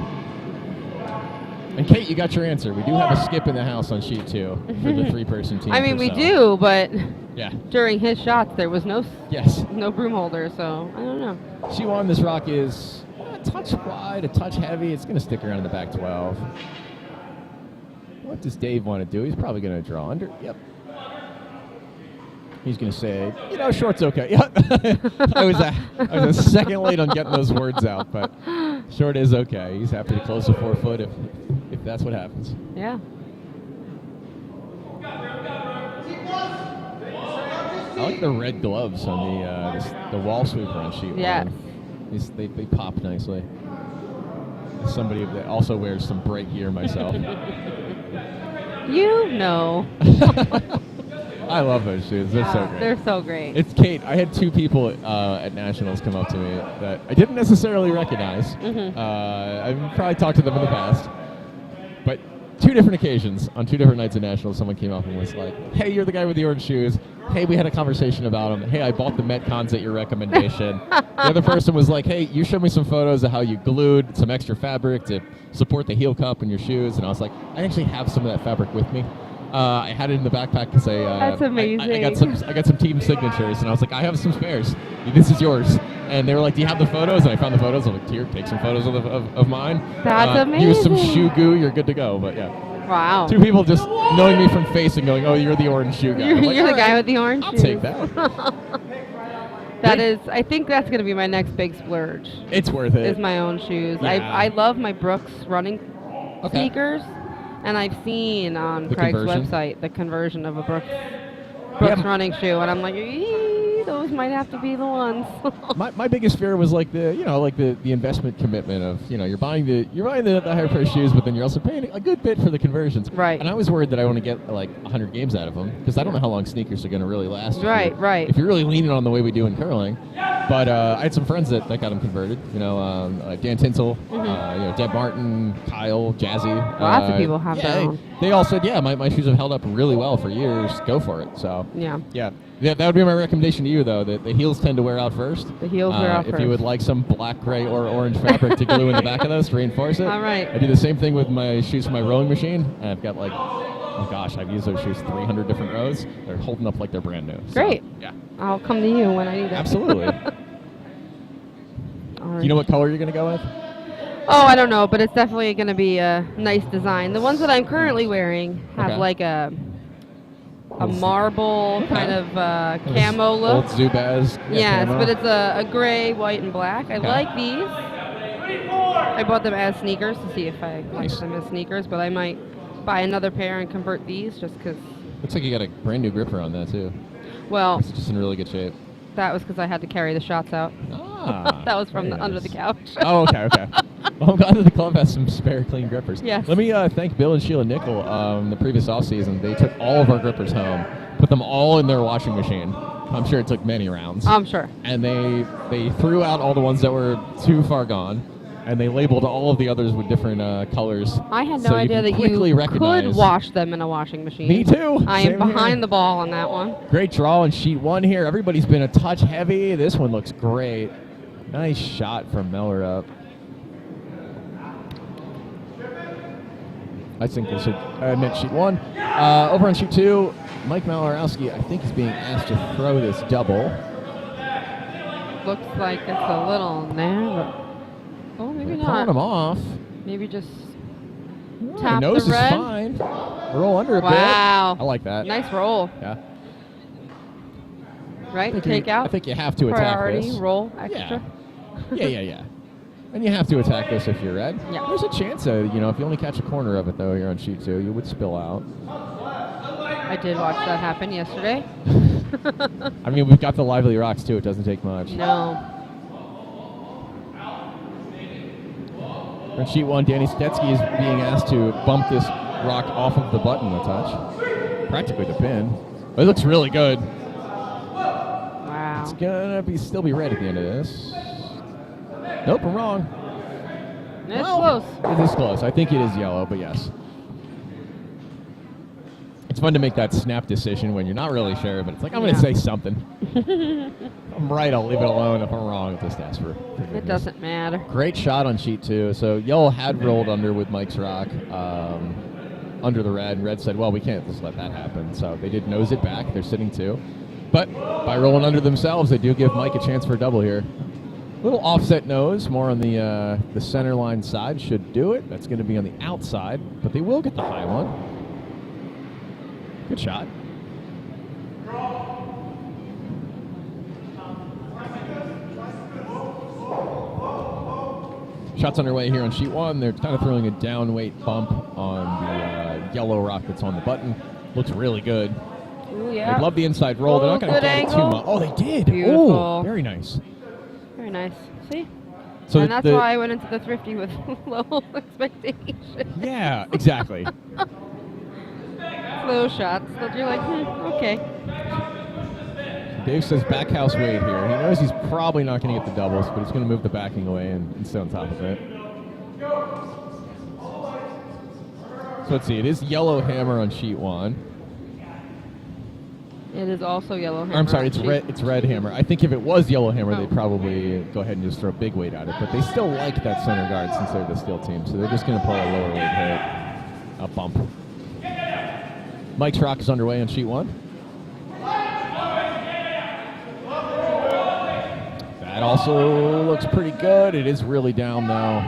And Kate, you got your answer. We do have a skip in the house on sheet 2 for the 3-person team. I mean, we Purcell. do, but Yeah. during his shots, there was no broom holder, so I don't know. Sheet 1, this rock is a touch wide, a touch heavy. It's going to stick around in the back 12. What does Dave want to do? He's probably going to draw under. Yep. He's going to say, short's okay. Yep. I was a second late on getting those words out, but short is okay. He's happy to close the 4-foot if that's what happens. Yeah. I like the red gloves on the wall sweeper on sheet 1. Yes. They pop nicely. As somebody that also wears some bright gear myself. You know. I love those shoes. They're so great. They're so great. It's Kate. I had two people at Nationals come up to me that I didn't necessarily recognize. I've probably talked to them in the past. But two different occasions, on two different nights at Nationals, someone came up and was like, hey, you're the guy with the orange shoes. Hey, we had a conversation about them. Hey, I bought the Metcons at your recommendation. The other person was like, hey, you showed me some photos of how you glued some extra fabric to support the heel cup in your shoes. And I was like, I actually have some of that fabric with me. I had it in the backpack because That's amazing. I got some team signatures, and I was like, I have some spares. This is yours. And they were like, do you have the photos? And I found the photos. I was like, here, take some photos of mine. That's amazing. Use some shoe goo. You're good to go. But yeah. Wow. Two people just knowing me from face and going, oh, you're the orange shoe guy. I'm like, You're the "All guy right, with the orange I'll shoes." take that. That is, I think that's going to be my next big splurge. It's worth it. Is my own shoes. Yeah. I love my Brooks running Okay. sneakers, and I've seen on The Craig's conversion? website the conversion of a Brooks Yeah. running shoe, and I'm like, "Eee, those might have to be the ones." My biggest fear was like the investment commitment of you're buying the higher priced shoes, but then you're also paying a good bit for the conversions. Right. And I was worried that I want to get like 100 games out of them because I don't know how long sneakers are going to really last. Right. If you're really leaning on the way we do in curling, but I had some friends that got them converted. Dan Tinsel, Deb Martin, Kyle, Jazzy. Lots of people have them. They all said, yeah, my shoes have held up really well for years. Go for it. So Yeah. that would be my recommendation to you, though. That the heels tend to wear out first. The heels wear out If first. you would like some black, gray, or orange fabric to glue in the back of those to reinforce it. All right. I do the same thing with my shoes for my rowing machine. And I've got I've used those shoes 300 different rows. They're holding up like they're brand new. So, Great. yeah. I'll come to you when I need it. Absolutely. All right. You know what color you're going to go with? Oh, I don't know, but it's definitely going to be a nice design. The ones that I'm currently wearing have Okay. like a marble kind of camo look. Old Zubaz. Yes, camo. but it's a gray, white, and black. I Okay. like these. I bought them as sneakers to see if I like Nice. them as sneakers, but I might buy another pair and convert these just because, Looks like you got a brand new gripper on that, too. well, It's just in really good shape. that was because I had to carry the shots out. Ah, That was from very under the nice. couch. Oh, okay. Well, I'm glad that the club has some spare clean grippers. Yes. Let me thank Bill and Sheila Nickel. The previous offseason, they took all of our grippers home, put them all in their washing machine. I'm sure it took many rounds. I'm sure. And they threw out all the ones that were too far gone, and they labeled all of the others with different colors. I had no so idea you that can quickly you recognize. could wash them in a washing machine. Me too. I Same am behind here. the ball on that one. Great draw on sheet one here. Everybody's been a touch heavy. This one looks great. Nice shot from Mellerup. I think they should admit sheet one. Over on sheet two, Mike Malarowski, I think, is being asked to throw this double. Looks like it's a little narrow. Oh, maybe They're calling him not. off. Maybe just The tap nose the red. is fine. Roll under a Wow. bit. I like that. Nice roll, Yeah. right? I Take out. think you have to attack priority, this. roll, extra. Yeah. And you have to attack this if you're red. Yeah. There's a chance, though, if you only catch a corner of it, though, here on sheet two, you would spill out. I did watch that happen yesterday. I mean, we've got the lively rocks, too. It doesn't take much. No. On sheet one, Danny Stetsky is being asked to bump this rock off of the button a touch. Practically the pin. But it looks really good. Wow. It's going to still be red at the end of this. Nope, I'm wrong. It's Well, close. It is close. I think it is yellow, but yes. It's fun to make that snap decision when you're not really sure, but it's like, I'm going to say something. If I'm right, I'll leave it alone. If I'm wrong, I'll just ask for forgiveness. It doesn't matter. Great shot on sheet two. So yellow had rolled under with Mike's rock under the red, and red said, well, we can't just let that happen. So they did nose it back. They're sitting two. But by rolling under themselves, they do give Mike a chance for a double here. Little offset nose, more on the center line side should do it. That's going to be on the outside, but they will get the high one. Good shot. Shots underway here on sheet one. They're kind of throwing a down weight bump on the yellow rock that's on the button. Looks really good. Ooh, yeah. They love the inside roll. They're not going to Good get it too angle. much. Oh, they did. Beautiful. Oh, very nice. Very nice. See? So and that's why I went into the thrifty with low expectations. Yeah, exactly. Slow shots that you're like, okay. Dave says back house weight here. He knows he's probably not going to get the doubles, but he's going to move the backing away and stay on top of it. So let's see. It is yellow hammer on sheet 1. It is also yellow hammer. I'm sorry, on it's sheet- red. It's red hammer. I think if it was yellow hammer, they'd probably go ahead and just throw big weight at it. But they still like that center guard since they're the steel team, so they're just going to pull a lower weight hit, a bump. Mike's rock is underway on sheet 1. That also looks pretty good. It is really down though.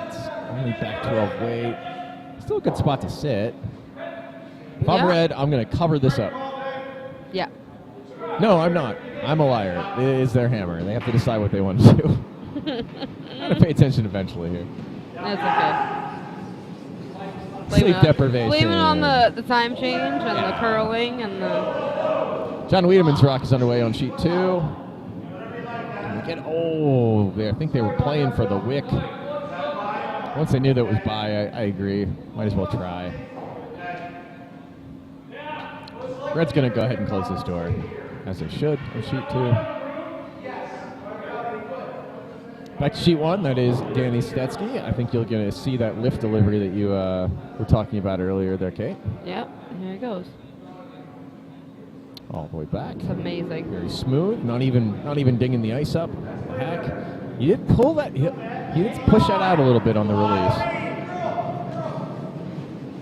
It's only back 12 weight. Still a good spot to sit. If I'm Yeah. red, I'm going to cover this up. Yeah. No, I'm not. I'm a liar. It is their hammer. They have to decide what they want to do. I'm going to pay attention eventually here. That's okay. Sleep deprivation. Blame it on the time change and the curling and the... John Wiedemann's rock is underway on sheet 2. I think they were playing for the wick. Once they knew that it was by, I agree. Might as well try. Red's going to go ahead and close this door, as they should on sheet 2. Back to sheet 1, that is Danny Stetsky. I think you're going to see that lift delivery that you were talking about earlier there, Kate. Yep, here it goes. All the way back. It's amazing. Very smooth, not even dinging the ice up. Heck, you did pull that. You did push that out a little bit on the release.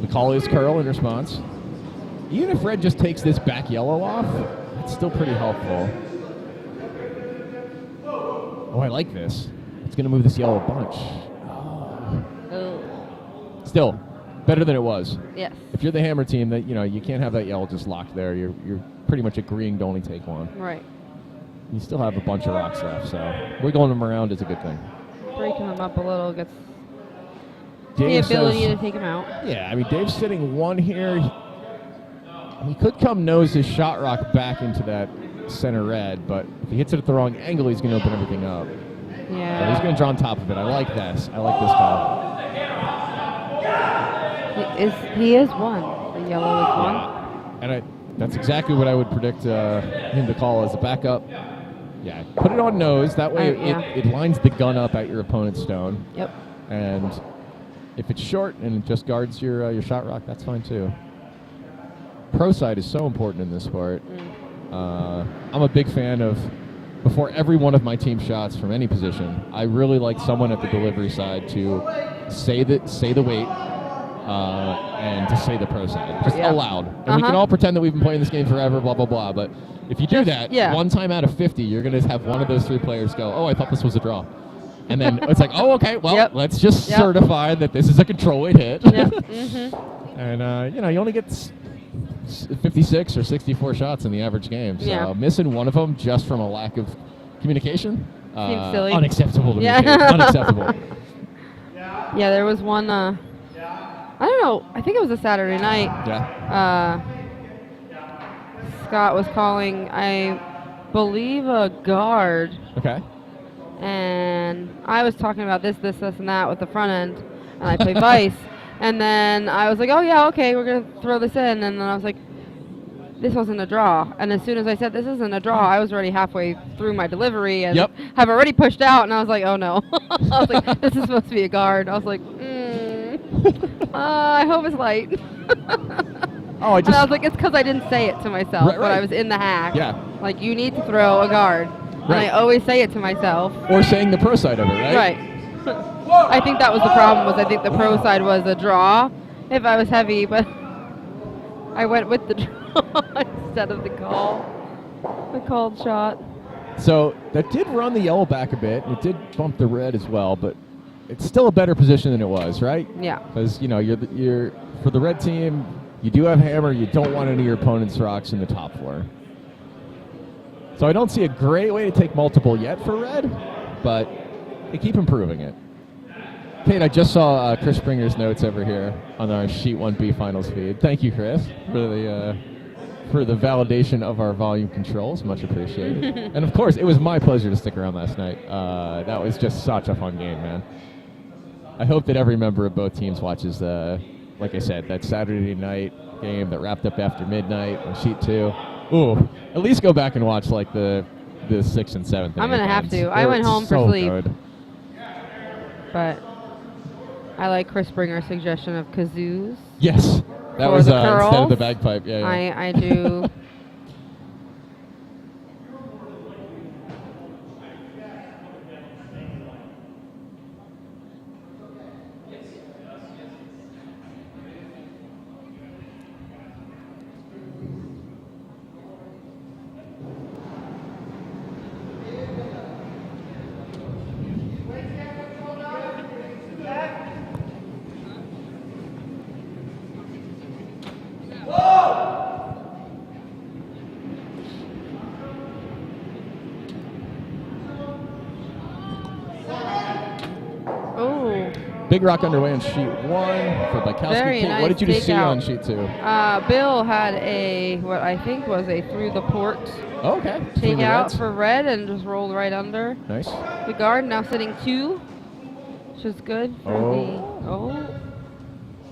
The call is curl in response. Even if red just takes this back yellow off, it's still pretty helpful. Oh, I like this. It's going to move this yellow a bunch. Oh. Still, better than it was. Yes. If you're the hammer team, that you can't have that yellow just locked there. You're pretty much agreeing to only take one. Right. You still have a bunch of rocks left, so wiggling them around is a good thing. Breaking them up a little gets Dave the ability says- to take them out. Yeah, I mean, Dave's sitting 1 here. He could come nose his shot rock back into that center red, but if he hits it at the wrong angle, he's going to open everything up. So Yeah. he's going to draw on top of it. I like this. I like this call. He is one. The yellow is one. And that's exactly what I would predict him to call as a backup. Yeah, put it on nose. That way Yeah. it lines the gun up at your opponent's stone. Yep. And if it's short and it just guards your shot rock, that's fine too. Pro side is so important in this sport. I'm a big fan of, before every one of my team shots from any position, I really like someone at the delivery side to say the weight and to say the pro side, just aloud. And we can all pretend that we've been playing this game forever, blah, blah, blah. But if you do that, one time out of 50, you're going to have one of those 3 players go, oh, I thought this was a draw. And then it's like, oh, okay, well, let's just certify that this is a control weight hit. And, you only get 56 or 64 shots in the average game. So missing one of them just from a lack of communication, seems silly. Unacceptable to me. Unacceptable. Yeah, there was one, I don't know, I think it was a Saturday night. Yeah. Scott was calling, I believe, a guard. Okay. And I was talking about this, and that with the front end, and I play vice. And then I was like, oh, yeah, okay, we're going to throw this in. And then I was like, this wasn't a draw. And as soon as I said this isn't a draw, I was already halfway through my delivery and have already pushed out. And I was like, oh, no. I was like, this is supposed to be a guard. I was like, I hope it's light. And I was like, it's because I didn't say it to myself when I was in the hack. Yeah. Like, you need to throw a guard. And I always say it to myself. Or saying the pro side of it, right? Right. I think that was the problem, was I think the pro side was a draw if I was heavy, but I went with the draw instead of the called shot. So that did run the yellow back a bit. It did bump the red as well, but it's still a better position than it was, right? Yeah. Because, you're for the red team, you do have hammer. You don't want any of your opponent's rocks in the top 4. So I don't see a great way to take multiple yet for red, but they keep improving it. Kate, I just saw Chris Springer's notes over here on our Sheet 1B finals feed. Thank you, Chris, for the validation of our volume controls. Much appreciated. And, of course, it was my pleasure to stick around last night. That was just such a fun game, man. I hope that every member of both teams watches, like I said, that Saturday night game that wrapped up after midnight on Sheet 2. Ooh, at least go back and watch like the 6th and 7th. I'm gonna have events. to. I They went were home for so sleep. good. But I like Chris Springer's suggestion of kazoos. Yes, that For was the instead of curls. the bagpipe. Yeah, yeah. I do. Oh, Big rock underway on sheet 1 for Bykowski. Very Kate, nice what did you just see takeout. on sheet 2? Bill had what I think was a through the port Oh, okay. take Between the out reds. for red and just rolled right under. Nice. The guard now sitting 2, which is good for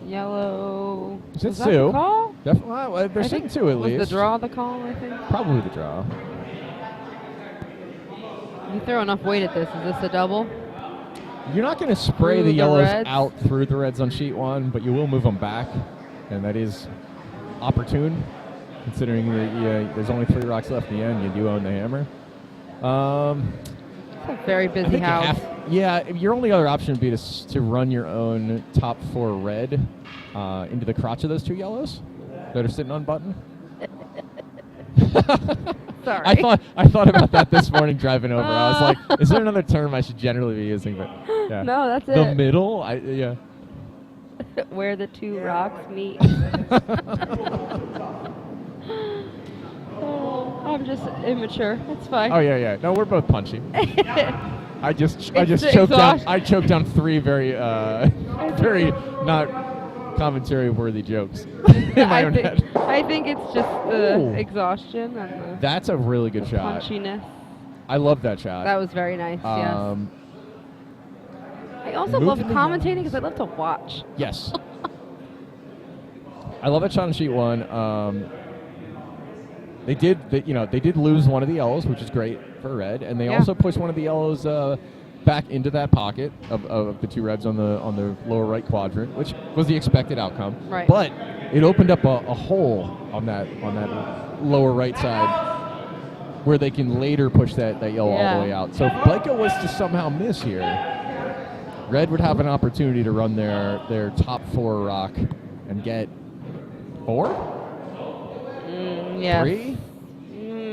yellow. Is it Was that the Sue? call? Definitely. Well, they're I sitting think 2 at was least. the draw the call, I think? Probably the draw. You throw enough weight at this. Is this a double? You're not going to spray Through the the yellows reds? out through the reds on sheet 1, but you will move them back, and that is opportune, considering that there's only 3 rocks left in the end. You do own the hammer. It's a very I busy think house. your only other option would be to run your own top 4 red into the crotch of those 2 yellows that are sitting on button. Sorry. I thought about that this morning driving over. I was like, is there another term I should generally be using? But yeah. No, that's The it. middle? Yeah. Where the 2 rocks meet. Oh, I'm just immature. It's fine. Oh yeah. No, we're both punchy. I just It's choked down. exhaust- I choked down 3 very very not commentary worthy jokes in my own head. I think it's just the Ooh. exhaustion and the That's a really good shot. punchiness. I love that shot. That was very nice. Yes. I also love moving the commentating because I love to watch. Yes. I love that shot on sheet 1. They did lose one of the yellows, which is great for red, and they Yeah. also pushed one of the yellows back into that pocket of the 2 reds on the lower right quadrant, which was the expected outcome. Right. But it opened up a hole on that lower right side where they can later push that yellow all Yeah. the way out. So if Blanco was to somehow miss here, red would have an opportunity to run their top 4 rock and get 4? Yes. 3?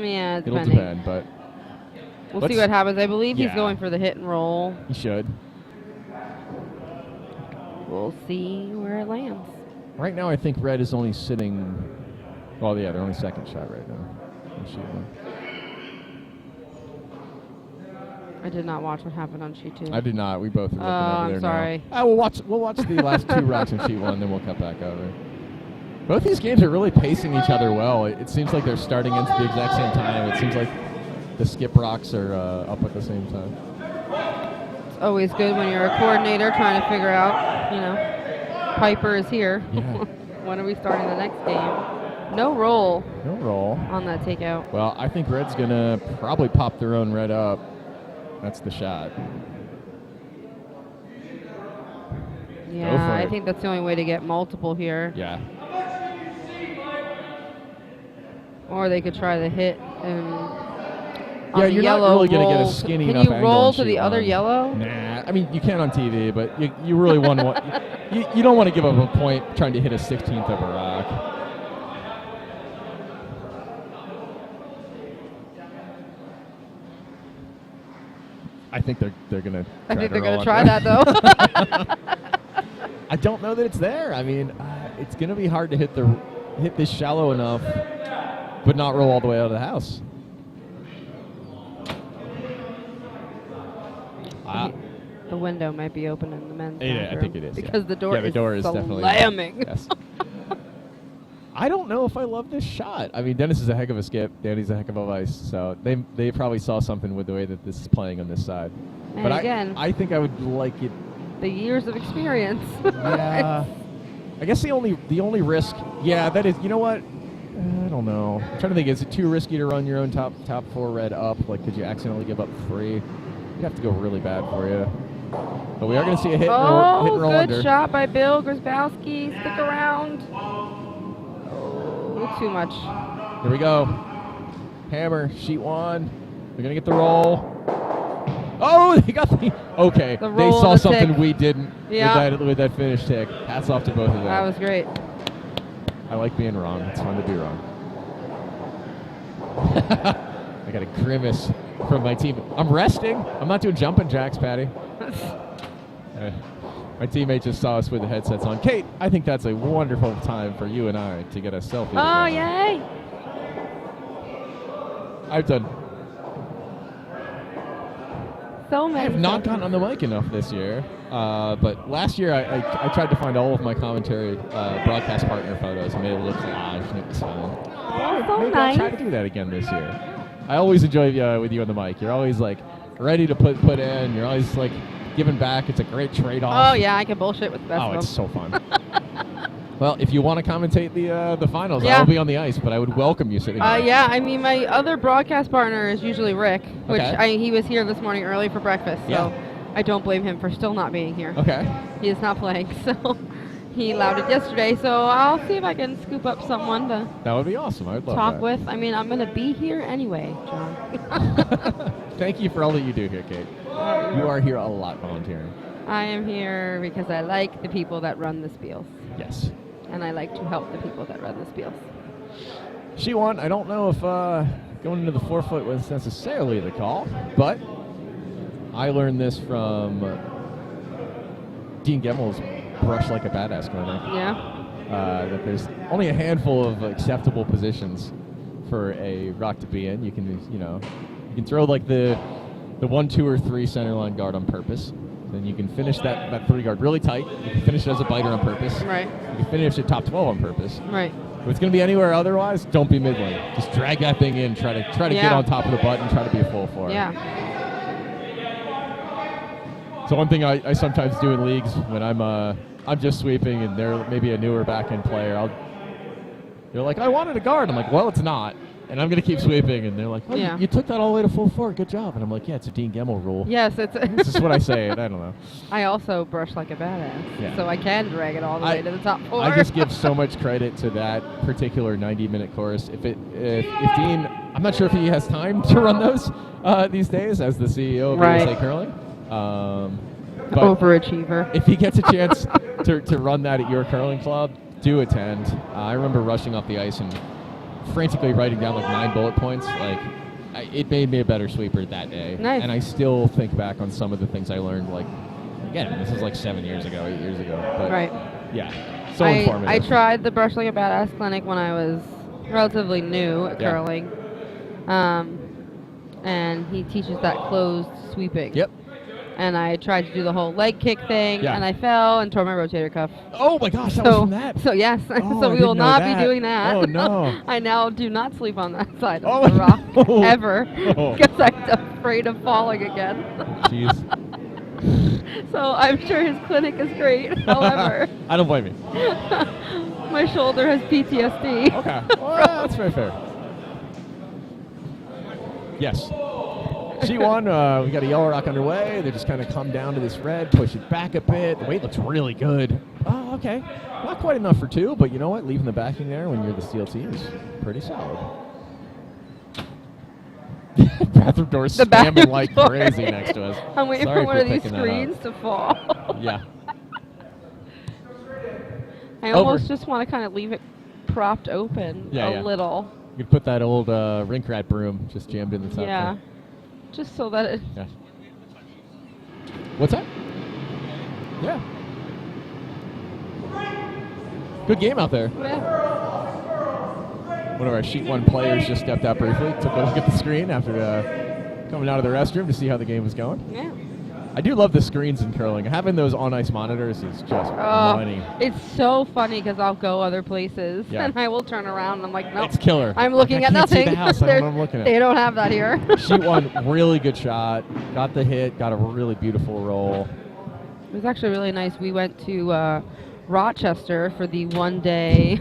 Yeah, It'll depending. depend, but We'll let's- see what happens. I believe he's Yeah. going for the hit and roll. he should. We'll see where it lands. Right now, I think red is only sitting. Well, yeah, they're only second shot right now. on sheet 1. I did not watch what happened on sheet 2. I did not. We both are looking over I'm there sorry. now. We'll watch the last 2 rocks in sheet 1, then we'll cut back over. Both these games are really pacing each other well. It seems like they're starting at the exact same time. It seems like the skip rocks are up at the same time. It's always good when you're a coordinator trying to figure out, Piper is here. Yeah. When are we starting the next game? No roll No roll. on that takeout. Well, I think red's going to probably pop their own red up. That's the shot. Yeah, I it. think that's the only way to get multiple here. Yeah. Or they could try the hit and on Yeah, the you're yellow not really going to get roll. a skinny Can enough you angle roll on to the sheet other 1. yellow? Nah, I mean, you can on TV, but you really want to you don't want to give up a point trying to hit a 16th of a rock. I think they're going to I think they're going to try that, though. I don't know that it's there. I mean, it's going to be hard to hit this shallow enough, but not roll all the way out of the house. The window might be open in the men's Yeah, I bathroom think it is. because yeah. the door yeah, the door is definitely slamming. Yes. I don't know if I love this shot. I mean, Dennis is a heck of a skip. Danny's a heck of a vice. So they probably saw something with the way that this is playing on this side. And But again, I think I would like it. the years of experience. Yeah. I guess the only risk. Yeah, that is. You know what? I don't know. I'm trying to think, is it too risky to run your own top 4 red up? Like, could you accidentally give up 3? You'd have to go really bad for you. But we are going to see a hit and roll good under. shot by Bill Grzybowski. Stick around. Oh, too much. Here we go. Hammer, sheet 1. We're going to get the roll. Oh, they got the... Okay, The they roll saw and the something tick. we didn't Yeah. with that finish tick. Hats off to both of them. That was great. I like being wrong. It's fun to be wrong. I got a grimace from my team. I'm resting. I'm not doing jumping jacks, Patty. My teammate just saw us with the headsets on. Kate, I think that's a wonderful time for you and I to get a selfie. Oh, together. yay. I've done. So I many. have not gotten on the mic enough this year. But last year, I tried to find all of my commentary broadcast partner photos and made a little collage, and it was fun. Oh, so Maybe nice. I'll try to do that again this year. I always enjoy with you on the mic. You're always like ready to put in. You're always like giving back. It's a great trade-off. Oh, yeah, I can bullshit with the best Oh, of them. it's so fun. Well, if you want to commentate the finals, Yeah. I'll be on the ice, but I would welcome you sitting there. Yeah, I mean, my other broadcast partner is usually Rick, which Okay. he was here this morning early for breakfast, so Yeah. I don't blame him for still not being here. Okay. He is not playing, so he allowed it yesterday, so I'll see if I can scoop up someone to That would be awesome. I would love talk that. with. I mean, I'm going to be here anyway, John. Thank you for all that you do here, Kate. You are here a lot volunteering. I am here because I like the people that run the spiels, Yes. and I like to help the people that run the spiels. She won. I don't know if going into the 4-foot was necessarily the call, but I learned this from Dean Gemmel's Brush Like a Badass clinic. Yeah? That there's only a handful of acceptable positions for a rock to be in. You can throw like the 1, 2, or 3 center line guard on purpose. Then you can finish that 3 guard really tight. You can finish it as a biter on purpose. Right. You can finish it top 12 on purpose. Right. If it's going to be anywhere otherwise, don't be mid-lane. Just drag that thing in. Try to get Yeah. on top of the button. Try to be a full forward. Yeah. So one thing I sometimes do in leagues when I'm just sweeping and they're maybe a newer back-end player, they're like, I wanted a guard. I'm like, well, it's not. And I'm going to keep sweeping. And they're like, oh, Yeah. you took that all the way to full forward. Good job. And I'm like, yeah, it's a Dean Gemmel rule. Yes, it's. This is what I say. And I don't know. I also brush like a badass, Yeah. so I can drag it all the way to the top 4. I just give so much credit to that particular 90-minute course. If Dean, I'm not sure if he has time to run those these days as the CEO of Right. USA Curling. But Overachiever. if he gets a chance to run that at your curling club, do attend. I remember rushing off the ice and frantically writing down like 9 bullet points. It made me a better sweeper that day. Nice. And I still think back on some of the things I learned. Like, again, this is like 7 years ago, 8 years ago. But Right. yeah, so informative. I tried the Brush Like a Badass clinic when I was relatively new at Yeah. curling. And he teaches that closed sweeping. Yep. And I tried to do the whole leg kick thing, Yeah. and I fell and tore my rotator cuff. Oh my gosh, that was from that. So yes, Oh, so I we will didn't know not that. be doing that. Oh, no. I now do not sleep on that side Oh, of the rock no. ever Oh. because I'm afraid of falling again. Jeez. So I'm sure his clinic is great. However, I don't blame you. my shoulder has PTSD. Okay. Well, that's very fair. Yes. She won. We got a yellow rock underway. They just kind of come down to this red, push it back a bit. The weight looks really good. Oh, okay. Not quite enough for 2, but you know what? Leaving the backing there when you're the steel team is pretty solid. Bathroom door The bathroom spamming like door. crazy next to us. I'm waiting Sorry for one of these picking that up. screens to fall. Yeah. I Over. almost just want to kind of leave it propped open Yeah. a little. You could put that old rink rat broom just jammed in the top Yeah. there. Just so that it. Yeah. What's that? Yeah. Good game out there. Yeah. One of our Sheet 1 players just stepped out briefly, took a look at the screen after coming out of the restroom to see how the game was going. Yeah. I do love the screens in curling. Having those on-ice monitors is just money. It's so funny because I'll go other places Yeah. and I will turn around and I'm like, no, It's killer. I'm looking I at can't see nothing. the house. I don't know what I'm looking at. They don't have that here. Sheet 1, really good shot. Got the hit. Got a really beautiful roll. It was actually really nice. We went to Rochester for the one-day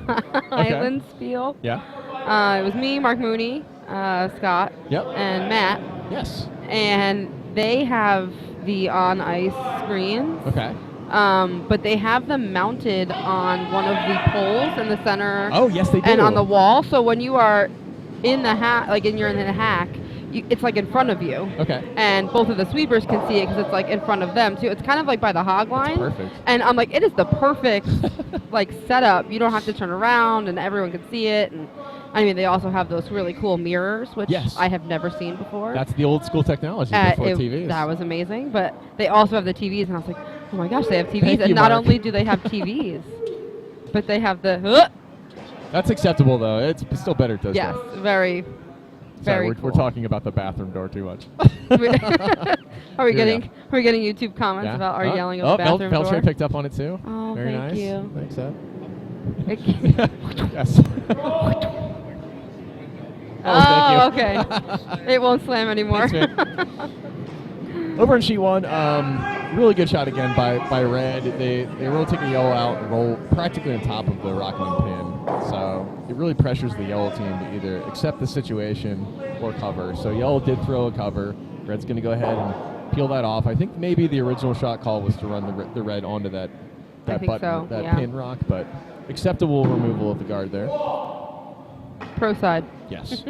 Island Spiel. Yeah. It was me, Mark Mooney, Scott, Yep. and Matt. Yes. And they have the on-ice screens. Okay. But they have them mounted on one of the poles in the center. Oh, yes, they do. And on the wall. So when you are in the hack, like, and you're in the hack, it's like in front of you. Okay. And both of the sweepers can see it because it's like in front of them too. It's kind of like by the hog line. That's perfect. And I'm like, it is the perfect like setup. You don't have to turn around, and everyone can see it. And I mean, they also have those really cool mirrors, which Yes. I have never seen before. That's the old school technology before TVs. That was amazing. But they also have the TVs, and I was like, oh my gosh, they have TVs. Thank And you, not Mark. only do they have TVs, but they have the. That's acceptable, though. It's still better to Yes, very, Sorry, very. we're cool. talking about the bathroom door too much. Are we Here we getting? go. Are we getting YouTube comments Yeah. about our Oh, yelling oh, of the bathroom door? Beltran picked up on it too. Oh, Very thank nice. you. Thanks, Ed. Okay. Yes. Oh, thank you. okay. It won't slam anymore. Thanks, Over in sheet one, really good shot again by Red. They rotate the yellow out and roll practically on top of the rockland pin. So it really pressures the yellow team to either accept the situation or cover. So yellow did throw a cover. Red's going to go ahead and peel that off. I think maybe the original shot call was to run the red onto that think button, so, that yeah. pin rock, but acceptable removal of the guard there. Pro side. Yes.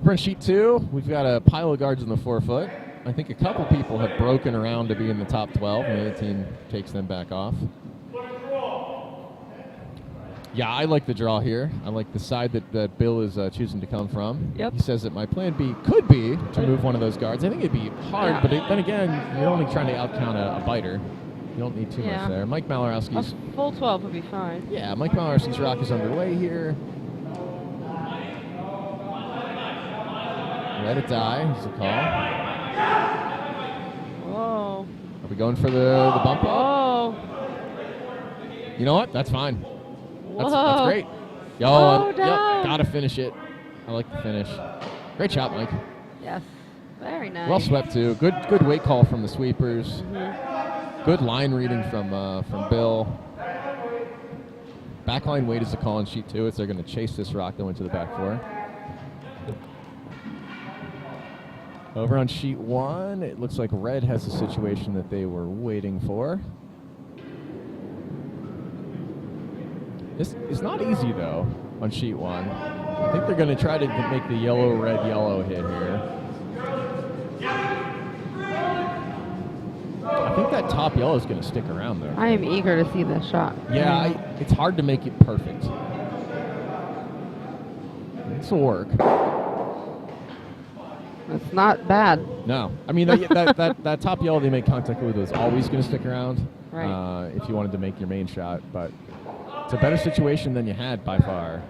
For sheet two, we've got a pile of guards in the 4 foot. I think a couple people have broken around to be in the top 12, and the other team takes them back off. Yeah, I like the draw here. I like the side that Bill is choosing to come from. Yep. He says that my plan B could be to move one of those guards. I think it'd be hard, Yeah. but then again, you're only trying to outcount a biter. You don't need too Yeah. much there. Mike Malarowski's... A full 12 would be fine. Yeah, Mike Malarowski's rock is underway here. Let it die is the call. Whoa. Are we going for the bump up? Whoa. You know what? That's fine. That's Whoa. great. Yo, Oh, yep, down. gotta finish it. I like the finish. Great shot, Mike. Yes. Very nice. Well swept too. Good weight call from the sweepers. Mhm. Good line reading from Bill. Backline weight is the call in sheet two. It's they're going to chase this rock going to the back four. Over on sheet one, it looks like Red has a situation that they were waiting for. This is not easy, though, on sheet one. I think they're going to try to make the yellow-red-yellow hit here. I think that top yellow is going to stick around, though. I am eager to see this shot. Yeah, it's hard to make it perfect. This will work. It's not bad. No, I mean that top yellow they make contact with was always going to stick around. Right. If you wanted to make your main shot, but it's a better situation than you had by far.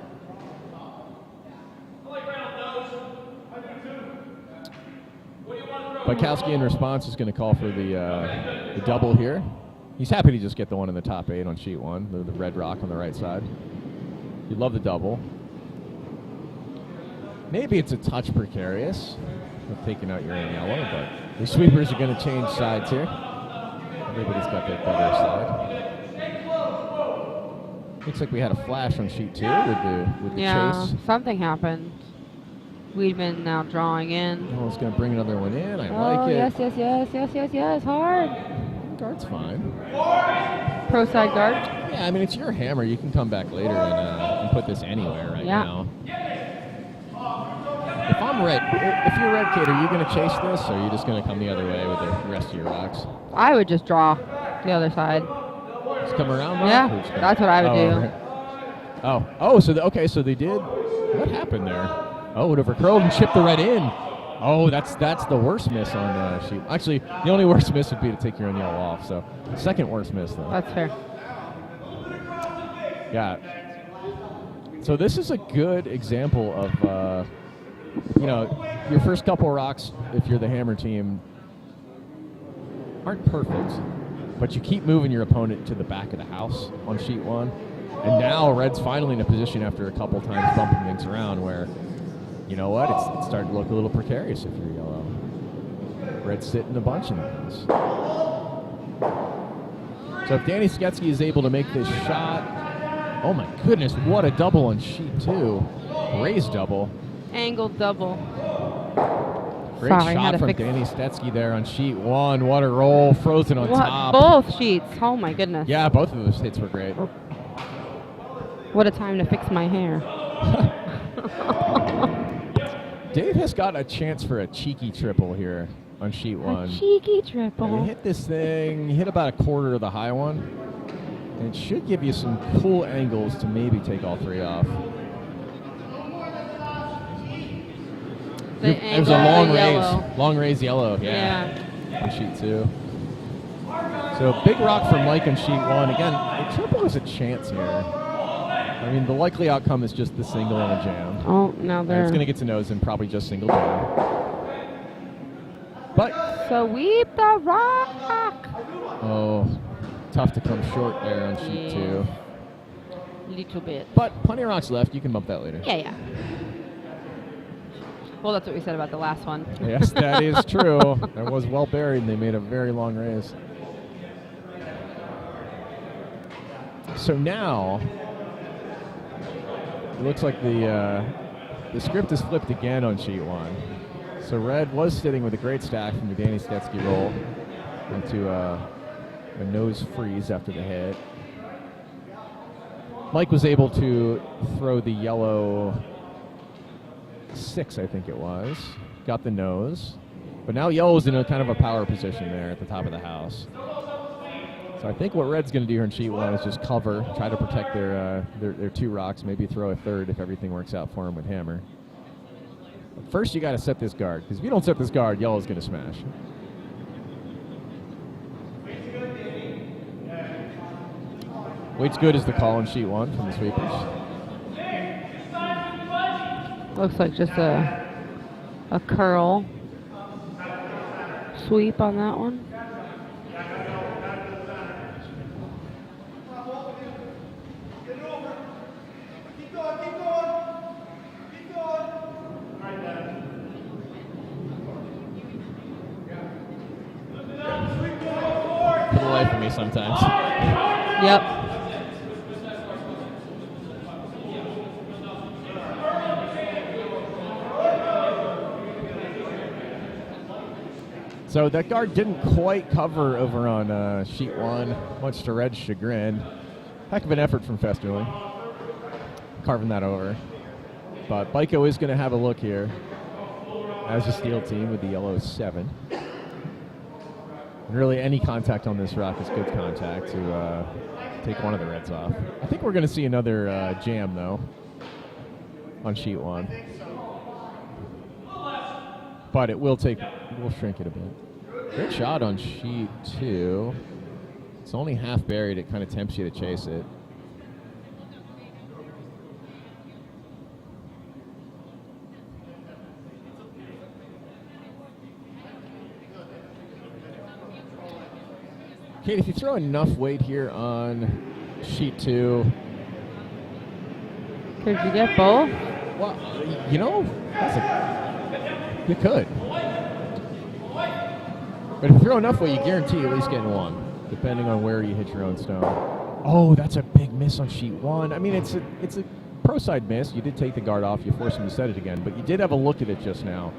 Bykowski in response is going to call for the double here. He's happy to just get the one in the top 8 on sheet one, the red rock on the right side. You'd love the double. Maybe it's a touch precarious with taking out your own yellow, but the sweepers are going to change sides here. Everybody's got that better side. Looks like we had a flash on sheet 2 with the chase. Something happened. Weedman now drawing in. Oh, it's going to bring another one in. I Oh, like yes, it. yes. Hard. Guard's fine. Pro side guard. Yeah, I mean, it's your hammer. You can come back later and put this anywhere right Yeah. now. If I'm red, if you're red kid, are you going to chase this, or are you just going to come the other way with the rest of your rocks? I would just draw the other side. Just come around, Mark? Yeah, Or just that's what I would do. over here? So they did. What happened there? Oh, it overcurled and chipped the red in. Oh, that's the worst miss on sheet. Actually, the only worst miss would be to take your own yellow off. So second worst miss though. That's fair. Yeah. So this is a good example of, your first couple rocks, if you're the hammer team, aren't perfect, but you keep moving your opponent to the back of the house on sheet one. And now Red's finally in a position after a couple times bumping things around where, you know what, it's starting to look a little precarious if you're yellow. Red's sitting a bunch in the house. So if Danny Sketsky is able to make this shot, Oh my goodness, what a double on sheet 2. Raised double. Angled double. Great Sorry, had shot to from fix- Danny Stetsky there on sheet 1. What a roll, frozen on What? top. Both sheets. Oh my goodness. Yeah, both of those hits were great. What a time to fix my hair. Dave has got a chance for a cheeky triple here on sheet 1. A cheeky You triple. hit this thing, you hit about a quarter of the high one, and it should give you some cool angles to maybe take all 3 off. It was a long raise yellow, yeah. On sheet 2. So big rock for Mike on sheet 1. Again, the triple is a chance here. I mean, the likely outcome is just the single and a jam. Oh, now And they're... it's going to get to nose and probably just single jam. But, Sweep the rock! oh, tough to come short there on sheet 2. Little bit. But plenty of rocks left. You can bump that later. Yeah. Well, that's what we said about the last one. Yes, that is true. That was well buried, and they made a very long raise. So now, it looks like the script is flipped again on sheet 1. So red was sitting with a great stack from the Danny Stetsky roll into a nose freeze after the hit. Mike was able to throw the yellow 6, I think it was. Got the nose. But now yellow's in a kind of a power position there at the top of the house. So I think what red's going to do here in sheet 1 is just cover, try to protect their 2 rocks, maybe throw a third if everything works out for him with hammer. But first you got to set this guard, because if you don't set this guard, yellow's going to smash. Weight's good is the call on sheet 1 from the sweepers. Looks like just a curl sweep on that one. Put away for me sometimes. Yep. So that guard didn't quite cover over on sheet 1, much to red's chagrin. Heck of an effort from Festerling, carving that over. But Baiko is going to have a look here as a steel team with the yellow 7. And really any contact on this rock is good contact to take one of the reds off. I think we're going to see another jam, though, on sheet 1. But it will we'll shrink it a bit. Good shot on sheet 2. It's only half buried. It kind of tempts you to chase it. Kate, if you throw enough weight here on sheet 2. Could you get both? Well, you know, you could. But if you throw enough weight, you guarantee at least getting 1, depending on where you hit your own stone. Oh, that's a big miss on sheet 1. I mean, it's a pro side miss. You did take the guard off. You forced him to set it again, but you did have a look at it just now.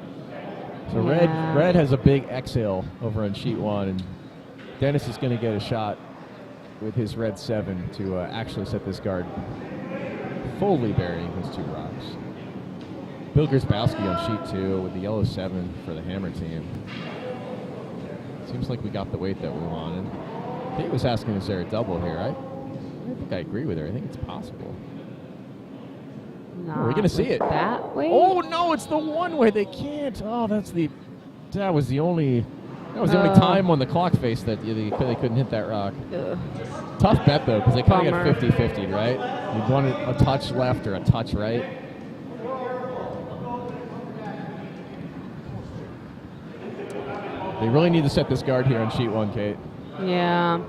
So yeah. red has a big exhale over on sheet 1, and Dennis is going to get a shot with his red 7 to actually set this guard, fully burying his 2 rocks. Bill Grzybowski on sheet 2 with the yellow 7 for the hammer team. Seems like we got the weight that we wanted. Kate was asking, is there a double here? I think I agree with her. I think it's possible. Not We're going to see it. That way? Oh, no, it's the one where they can't. Oh, that was the only time on the clock face that they couldn't hit that rock. Ugh. Tough bet, though, because they kind of Bummer. get 50-50, right? You'd want a touch left or a touch right. They really need to set this guard here on sheet 1, Kate. Yeah.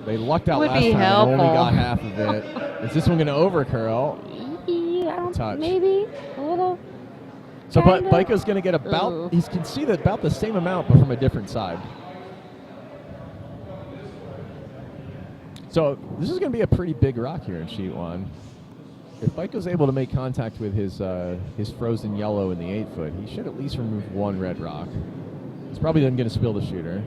They lucked out Would last be time helpful. and only got half of it. Is this one going to overcurl? Touch. Maybe a little. So Kinda. Baiko's going to get about, Ooh. you can see that about the same amount, but from a different side. So this is going to be a pretty big rock here in sheet 1. If Biko's able to make contact with his frozen yellow in the 8-foot, he should at least remove 1 red rock. He's probably then going to spill the shooter.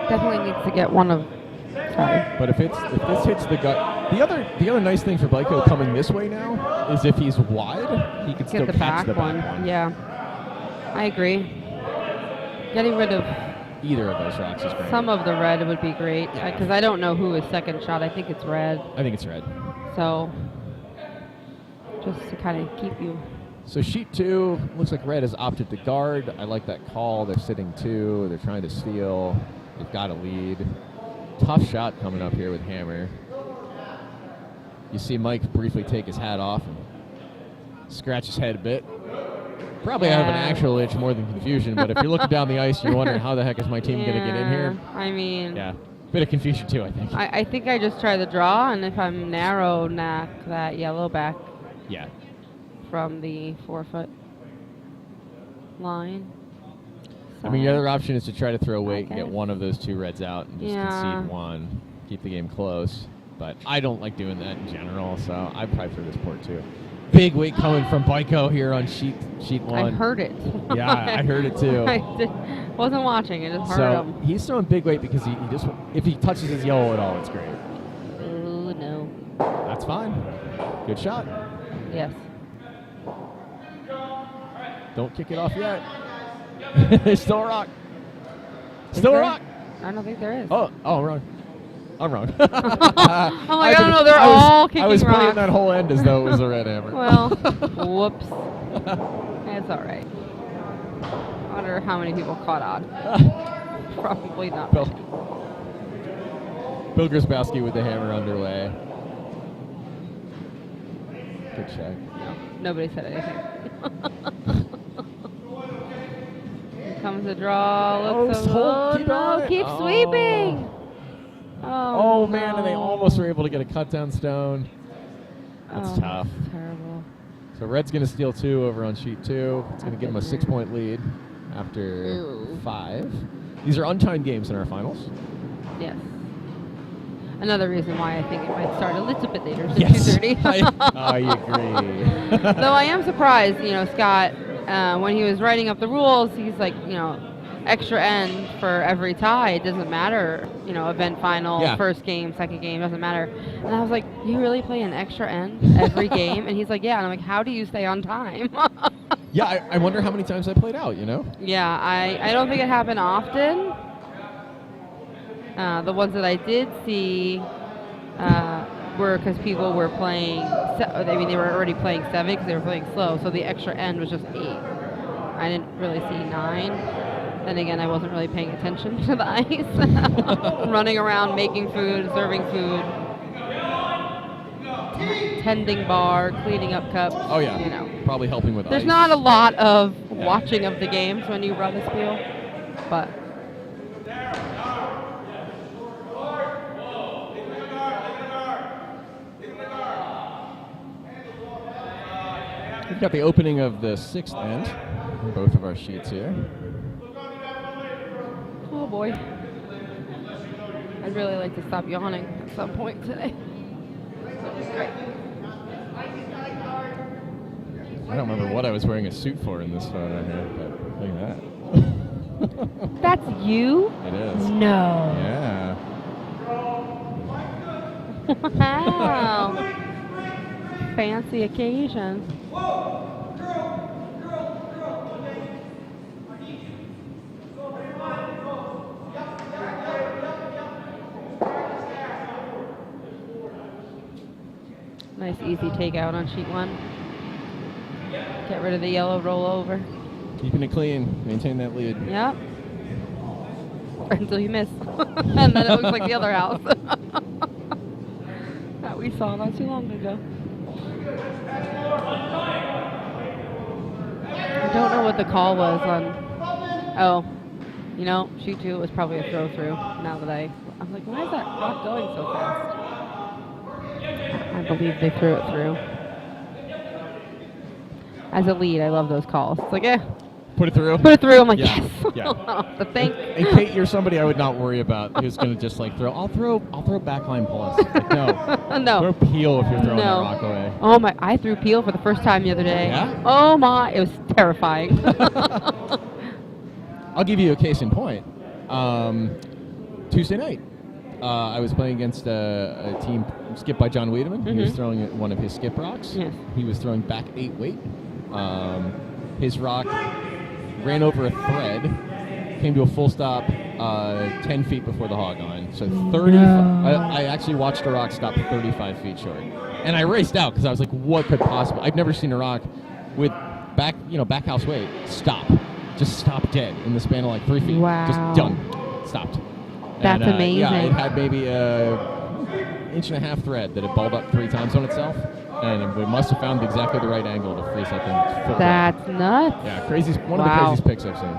Definitely needs to get one of. Sorry. But if this hits the gut, the other nice thing for Biko coming this way now is if he's wide, he can still Get the catch back the back one. one. Yeah. I agree. Getting rid of Either of those rocks is great. some of the red would be great because I don't know who his second shot. I think it's red. I think it's red. So just to kind of keep you. So sheet 2 looks like red has opted to guard. I like that call. They're sitting 2. They're trying to steal. They've got a lead. Tough shot coming up here with hammer. You see Mike briefly take his hat off and scratch his head a bit. Probably out of an actual itch more than confusion, but if you're looking down the ice, you're wondering how the heck is my team going to get in here? I mean, Yeah, bit of confusion too, I think. I think I just try the draw, and if I'm narrow, knock that yellow back Yeah. from the 4-foot line. I mean, the other option is to try to throw weight and get Okay. one of those 2 reds out and just concede 1, keep the game close. But I don't like doing that in general, so I'd probably throw this port too. Big weight coming from Biko here on sheet 1. I heard it. Yeah, I heard it too. Wasn't watching. I just heard So him. he's throwing big weight because he just, if he touches his yellow at all, it's great. Oh, no. That's fine. Good shot. Yes. Don't kick it off yet. There's still a rock. Is Still a there? rock. I don't think there is. Oh, wrong. I'm wrong. I'm like, I don't know. They're all kicking I was playing rocks. that whole end as though it was a red hammer. Well, whoops. It's all right. I wonder how many people caught on. Probably not. Bill Grisbowski with the hammer underway. Good check. No, nobody said anything. Here comes the draw. Looks keep on it. keep Oh. sweeping. Oh, man, and they almost were able to get a cut down stone. That's tough. That's terrible. So red's going to steal 2 over on sheet 2. It's going to give him a 6-point lead after Ew. 5. These are untimed games in our finals. Yes. Another reason why I think it might start a little bit later than Yes. 2:30. I agree. Though I am surprised, Scott, when he was writing up the rules, he's like, extra end for every tie. It doesn't matter, event final, Yeah. first game, second game, doesn't matter. And I was like, you really play an extra end every game? And he's like, yeah. And I'm like, how do you stay on time? Yeah, I wonder how many times I played out, Yeah, I don't think it happened often. The ones that I did see were because people were playing, they were already playing 7 because they were playing slow, so the extra end was just 8. I didn't really see 9. Then again, I wasn't really paying attention to the ice. Running around, making food, serving food, tending bar, cleaning up cups. Oh, yeah. Probably helping with There's ice. not a lot of watching of the games when you run a spiel, but We've got the opening of the 6th end in both of our sheets here. oh boy. I'd really like to stop yawning at some point today. I don't remember what I was wearing a suit for in this photo here, but look at that. That's you? It is. No. Yeah. Wow. Fancy occasion. Nice easy takeout on sheet 1. Get rid of the yellow rollover. Keeping it clean, maintain that lead. Yep. Until you miss. And then it looks like the other house. That we saw not too long ago. I don't know what the call was on. Oh, sheet 2 was probably a throw through. Now that I'm like, why is that clock going so fast? I believe they threw it through. As a lead, I love those calls. It's like, Put it through? Put it through. I'm like, Yeah, yes. yeah. I don't have to think. And Kate, you're somebody I would not worry about who's going to just like throw. I'll throw backline plus. Like, no. No. Throw peel if you're throwing that No. rock away. Oh my! I threw peel for the first time the other day. Yeah? Oh my! It was terrifying. I'll give you a case in point. Tuesday night, I was playing against a team skipped by John Wiedemann. He was throwing one of his skip rocks. Yes. He was throwing back 8 weight. His rock ran over a thread, came to a full stop 10 feet before the hog line. So 30. I actually watched a rock stop 35 feet short, and I raced out because I was like, "What could possibly?" I've never seen a rock with back house weight just stop dead in the span of like 3 feet. Wow. Just done, stopped. That's And, amazing. Yeah, it had maybe a 1.5 inch thread that had balled up 3 times on itself, and we must have found exactly the right angle to freeze that thing. Full That's nuts. yeah, one of the Wow. craziest picks I've seen.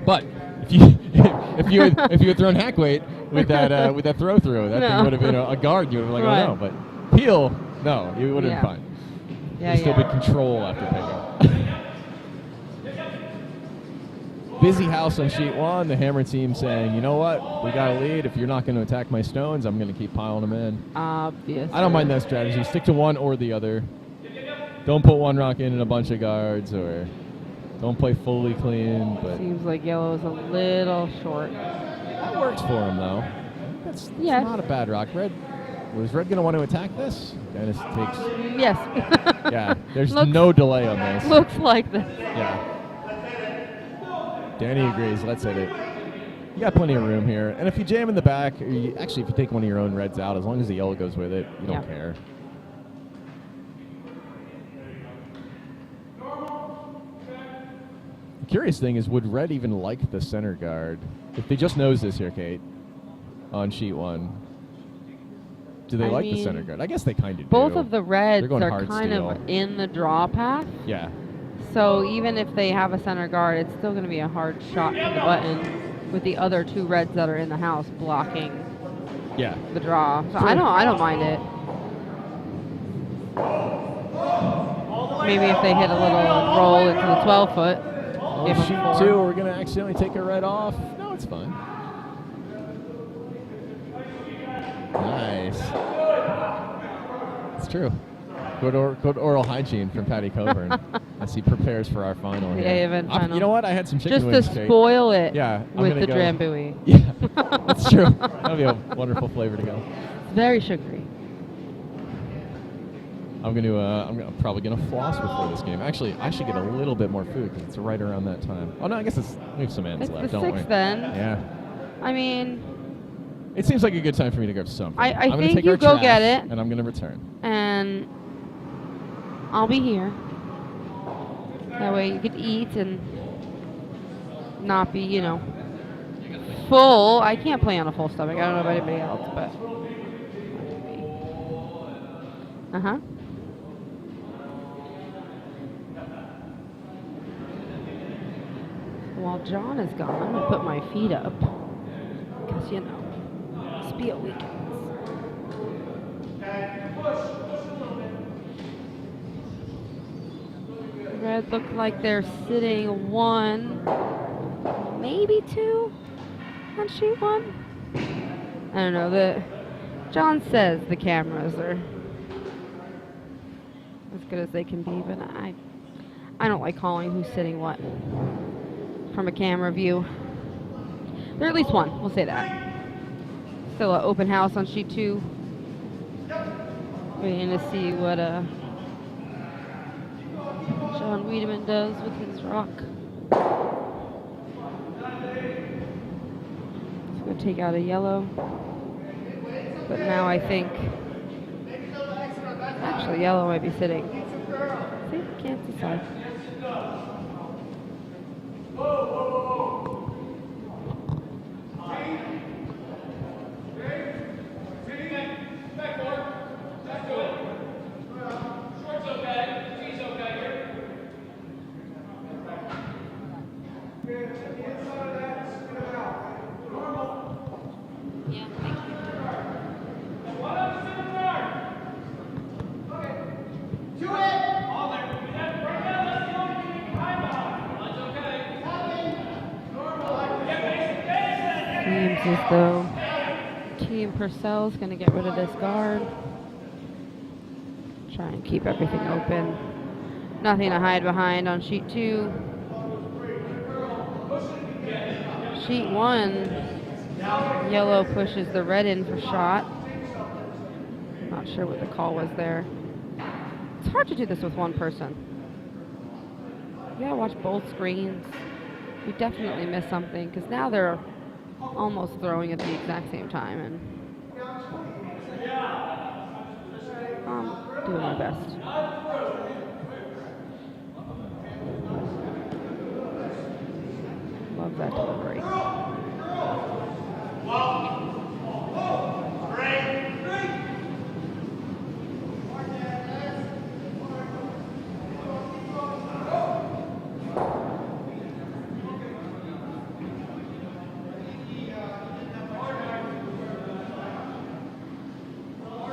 But if you if you had thrown hack weight with that throw through, that thing would have been a guard. You would have been like, Right. oh no. But peel, no, you would have Yeah. been fine. Yeah, You still yeah. be control after picking. Busy house on sheet 1. The hammer team saying, you know what, we got a lead. If you're not going to attack my stones, I'm going to keep piling them in. Obviously. I don't mind that strategy. Stick to one or the other. Don't put one rock in and a bunch of guards, or don't play fully clean. But Seems like yellow is a little short. that works for him, though. That's Yes. not a bad rock. Was Red going to want to attack this? Dennis takes. Yes. Yeah, there's Looks- no delay on this. Looks like this. Yeah. Danny agrees. Let's hit it. You got plenty of room here. And if you jam in the back, or if you take one of your own reds out, as long as the yellow goes with it, you don't care. The curious thing is, would red even like the center guard? If they just nose this here, Kate, on sheet 1, do they I like the mean, center guard? I guess they kind of do. Both of the reds They're going are hard kind steel. of in the draw path. Yeah. So even if they have a center guard, it's still going to be a hard shot to the button with the other 2 reds that are in the house blocking Yeah. the draw. So I don't mind it. Maybe if they hit a little and roll into the 12-foot. On sheet 2, we're going to accidentally take a red off. No, it's fine. Nice. It's true. Good oral hygiene from Patty Coburn as he prepares for our final here. The event final. You know what? I had some chicken Just wings, to Kate. spoil it Yeah, I'm with gonna the go- drambuie. Yeah, that's true. That would be a wonderful flavor to go. Very sugary. I'm probably gonna floss before this game. Actually, I should get a little bit more food because it's right around that time. Oh no, I guess we have some ends It's left, the don't we? 6th then. Yeah. I mean, It seems like a good time for me to grab something. I I'm gonna think take you our go trash, get it. and I'm gonna return. and I'll be here. That way you could eat and not be, full. I can't play on a full stomach. I don't know about anybody else, but. Uh-huh. While John is gone, I'm going to put my feet up. Because, Spiel weekends. Red look like they're sitting 1, maybe 2 on sheet 1. I don't know. John says the cameras are as good as they can be, but I don't like calling who's sitting what from a camera view. They're at least 1, we'll say that. Still an open house on sheet 2. Waiting to see what John Wiedemann does with his rock. He's going to take out a yellow. But now I think actually yellow might be sitting. See, can't decide. as though Team Purcell's going to get rid of this guard. Try and keep everything open. Nothing to hide behind on sheet 2. Sheet 1, yellow pushes the red in for shot. Not sure what the call was there. It's hard to do this with one person. You gotta watch both screens. You definitely miss something because now they're almost throwing at the exact same time, and I'm doing my best. Love that delivery.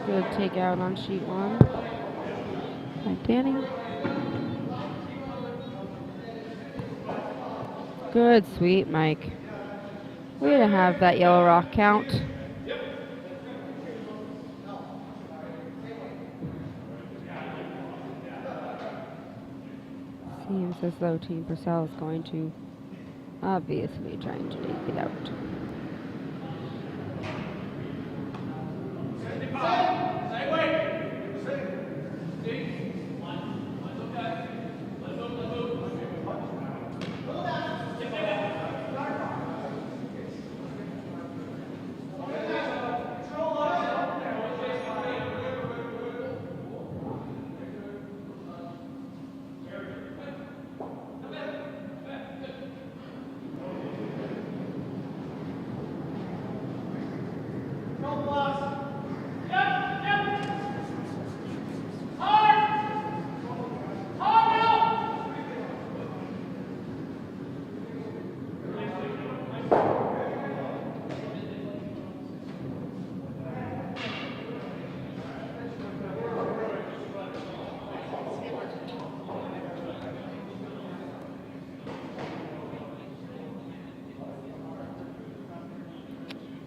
Good takeout on sheet 1 by Danny. Good sweep, Mike. Way to have that yellow rock count. Seems as though Team Purcell is going to obviously trying to take it out.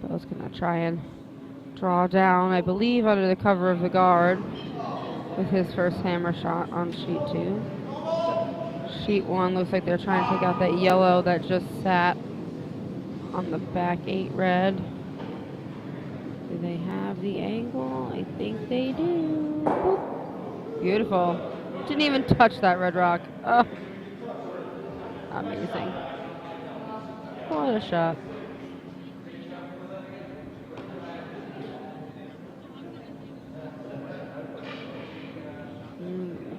Bill's gonna try and draw down, I believe, under the cover of the guard with his first hammer shot on sheet 2. Sheet 1 looks like they're trying to take out that yellow that just sat on the back 8 red. Do they have the angle? I think they do. Boop. Beautiful. Didn't even touch that red rock. Oh, amazing. What a shot.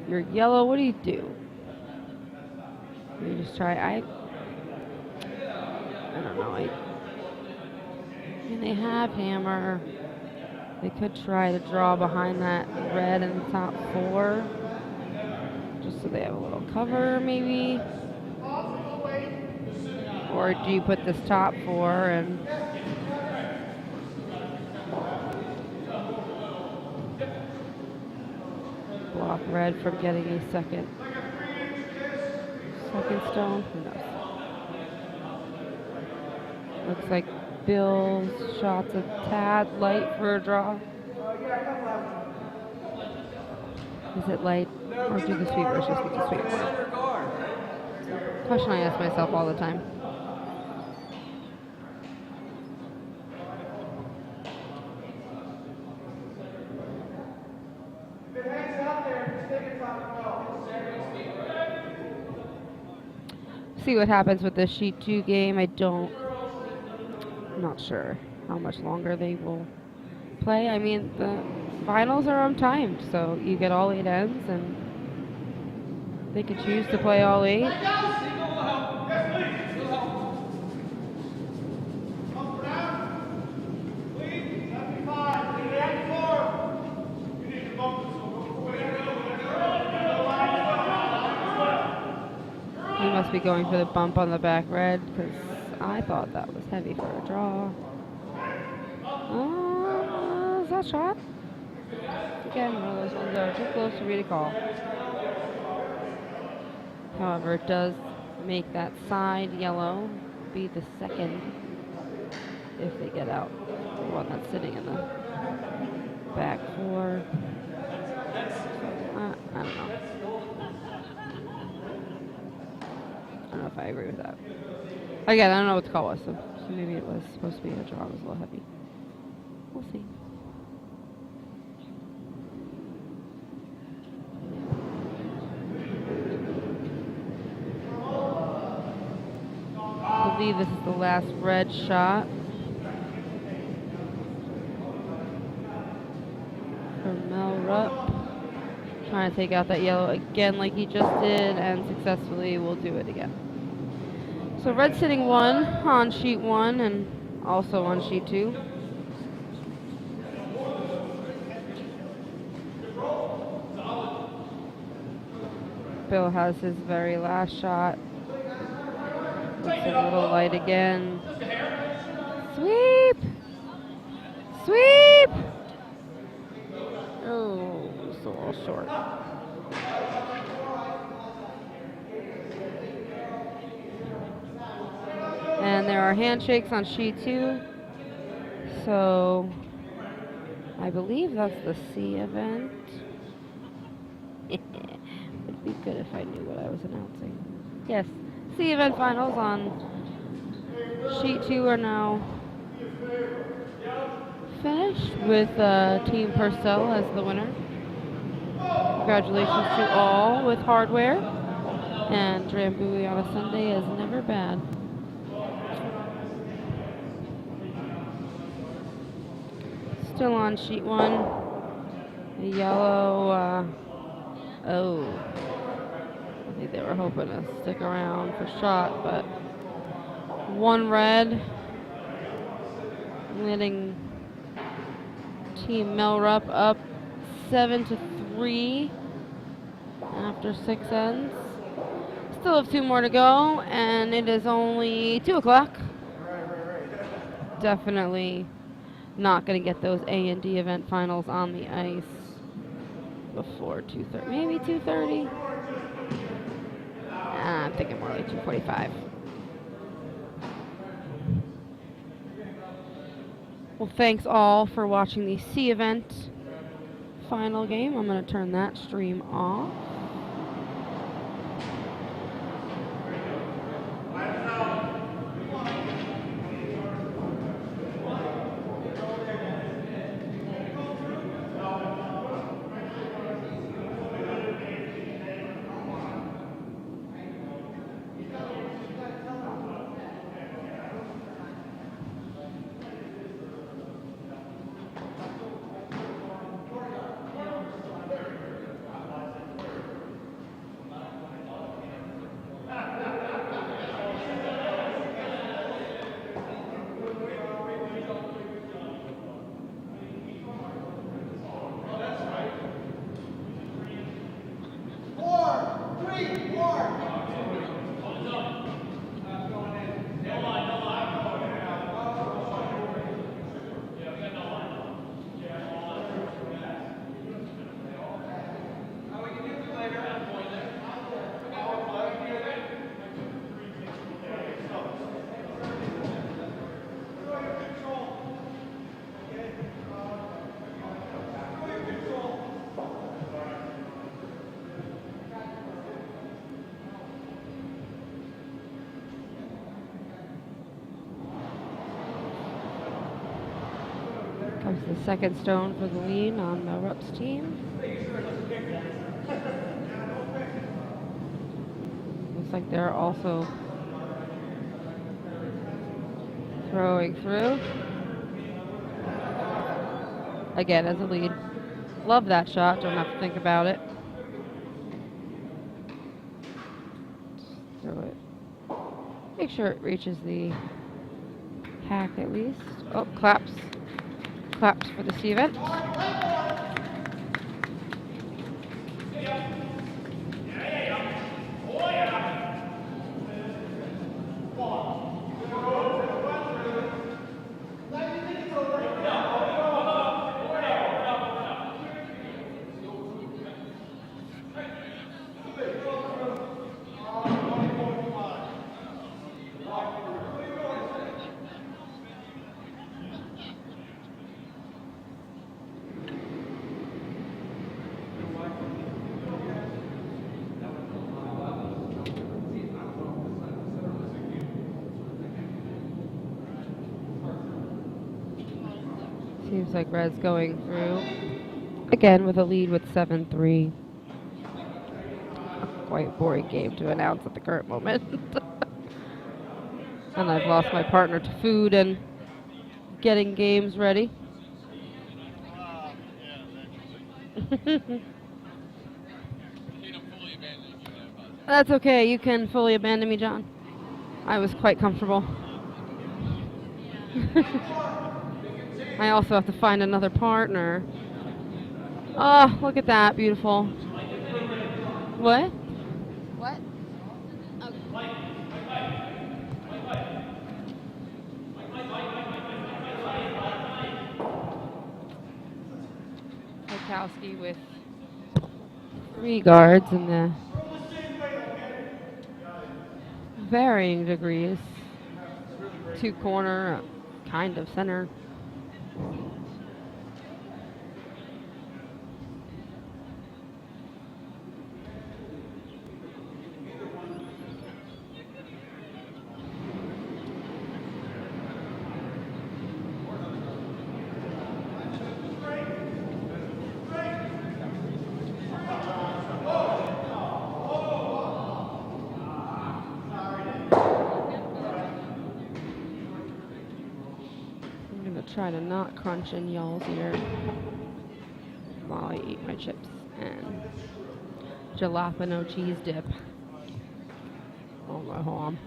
You're yellow, what do you do? You just try, I don't know, they have hammer. They could try to draw behind that red in the top 4. Just so they have a little cover, maybe. Or do you put this top 4 and block red from getting a second stone? Who knows? Looks like Bill's shot's a tad light for a draw. Is it light? Or do the sweepers just get to sweep more? Question I ask myself all the time. See what happens with this sheet 2 game. I'm not sure how much longer they will play. I mean, the finals are on time, so you get all 8 ends, and they could choose to play all 8. He must be going for the bump on the back red, because I thought that was heavy for a draw. Is that shot? Again, one of those ones that are too close for me to call. However, it does make that side yellow be the second if they get out. The one that's sitting in the back four. I don't know. I don't know if I agree with that. Again, I don't know what the call was, so maybe it was supposed to be a draw. It was a little heavy. We'll see. I believe this is the last red shot for Mel Rupp. Trying to take out that yellow again like he just did, and successfully will do it again. So red sitting 1 on sheet 1 and also on sheet 2. Bill has his very last shot. Looks a little light again. Sweep! Sweep! Oh, just a little short. And there are handshakes on sheet 2. So I believe that's the C event. It'd be good if I knew what I was announcing. Yes, C event finals on sheet 2 are now finished with Team Purcell as the winner. Congratulations to all with hardware. And Drambuie on a Sunday is never bad. Still on sheet 1. A yellow, oh. I think they were hoping to stick around for shot, but 1 red. Letting Team Mel Rupp up 7-3 after 6 ends. Still have 2 more to go, and it is only 2 o'clock. Definitely not going to get those A and D event finals on the ice before 2:30, maybe 2:30. I'm thinking more like 2:45. Well, thanks all for watching the C event final game. I'm going to turn that stream off. Comes the second stone for the lead on Mel Rupp's team. Looks like they're also throwing through. Again, as a lead. Love that shot, don't have to think about it. Throw it. Make sure it reaches the hack at least. Oh, claps. Claps for the C event. Seems like Red's going through again with a lead with 7-3. Quite boring game to announce at the current moment. And I've lost my partner to food and getting games ready. That's okay. You can fully abandon me, John. I was quite comfortable. I also have to find another partner. Oh, look at that. Beautiful. What? What? Bukowski with 3 guards in the varying degrees. 2 corner, kind of center. Try to not crunch in y'all's ear while I eat my chips and jalapeno cheese dip. Oh my home.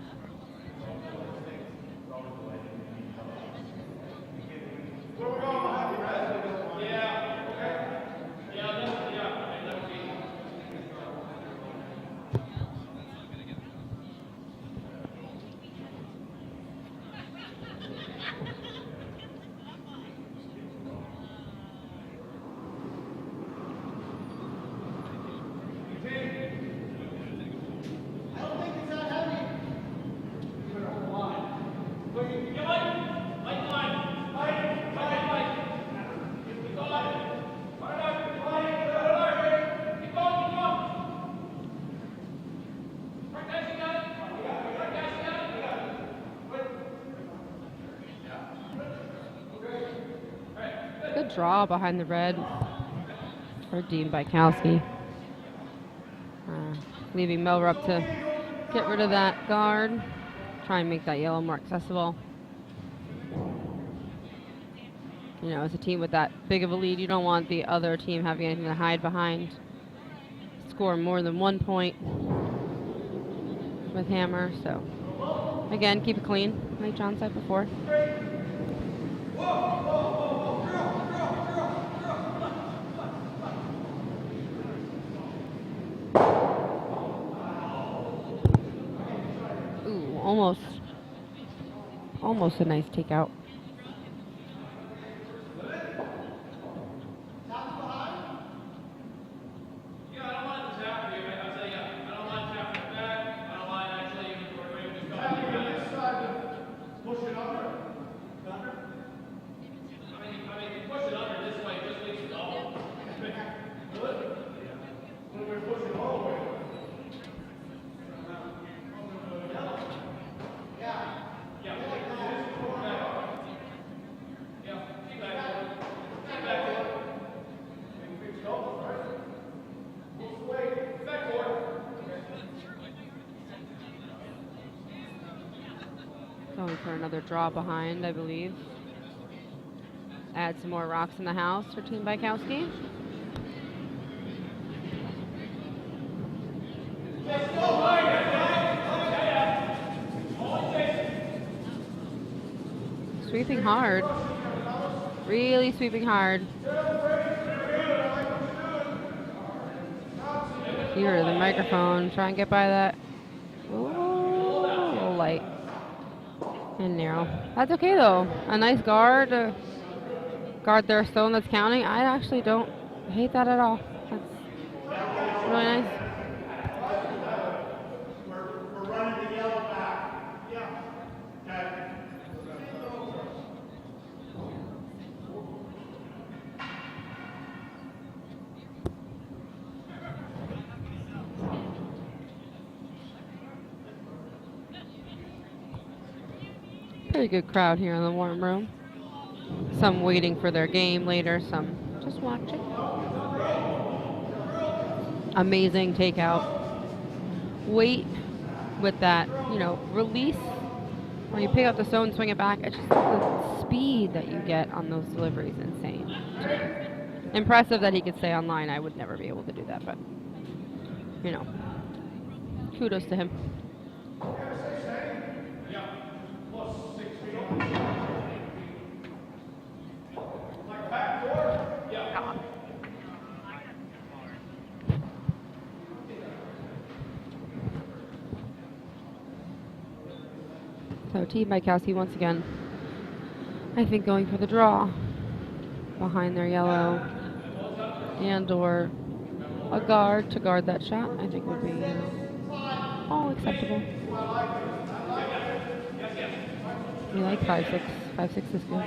Good draw behind the red for Dean Bykowski. Leaving Melrup to get rid of that guard. Try and make that yellow more accessible. You know, as a team with that big of a lead, you don't want the other team having anything to hide behind. Score more than 1 point with hammer, so again, keep it clean, like John said before. Ooh, almost a nice takeout. Going for another draw behind, I believe. Add some more rocks in the house for Team Bykowski. Sweeping hard. Really sweeping hard. Here, the microphone. Try and get by that. Ooh, a little light. And narrow. That's okay though. A nice guard. Guard their stone that's counting. I actually don't hate that at all. That's really nice. We're running the yellow back. Yeah. Okay. Pretty good crowd here in the warm room. Some waiting for their game later, some just watching. Amazing takeout. Weight with that, release. When you pick up the stone, swing it back, it's just the speed that you get on those deliveries insane. Impressive that he could stay online. I would never be able to do that, but, kudos to him. So T. Bykowski once again, I think, going for the draw behind their yellow, and or a guard to guard that shot, I think would be all acceptable. We like 5-6. 5-6 is good.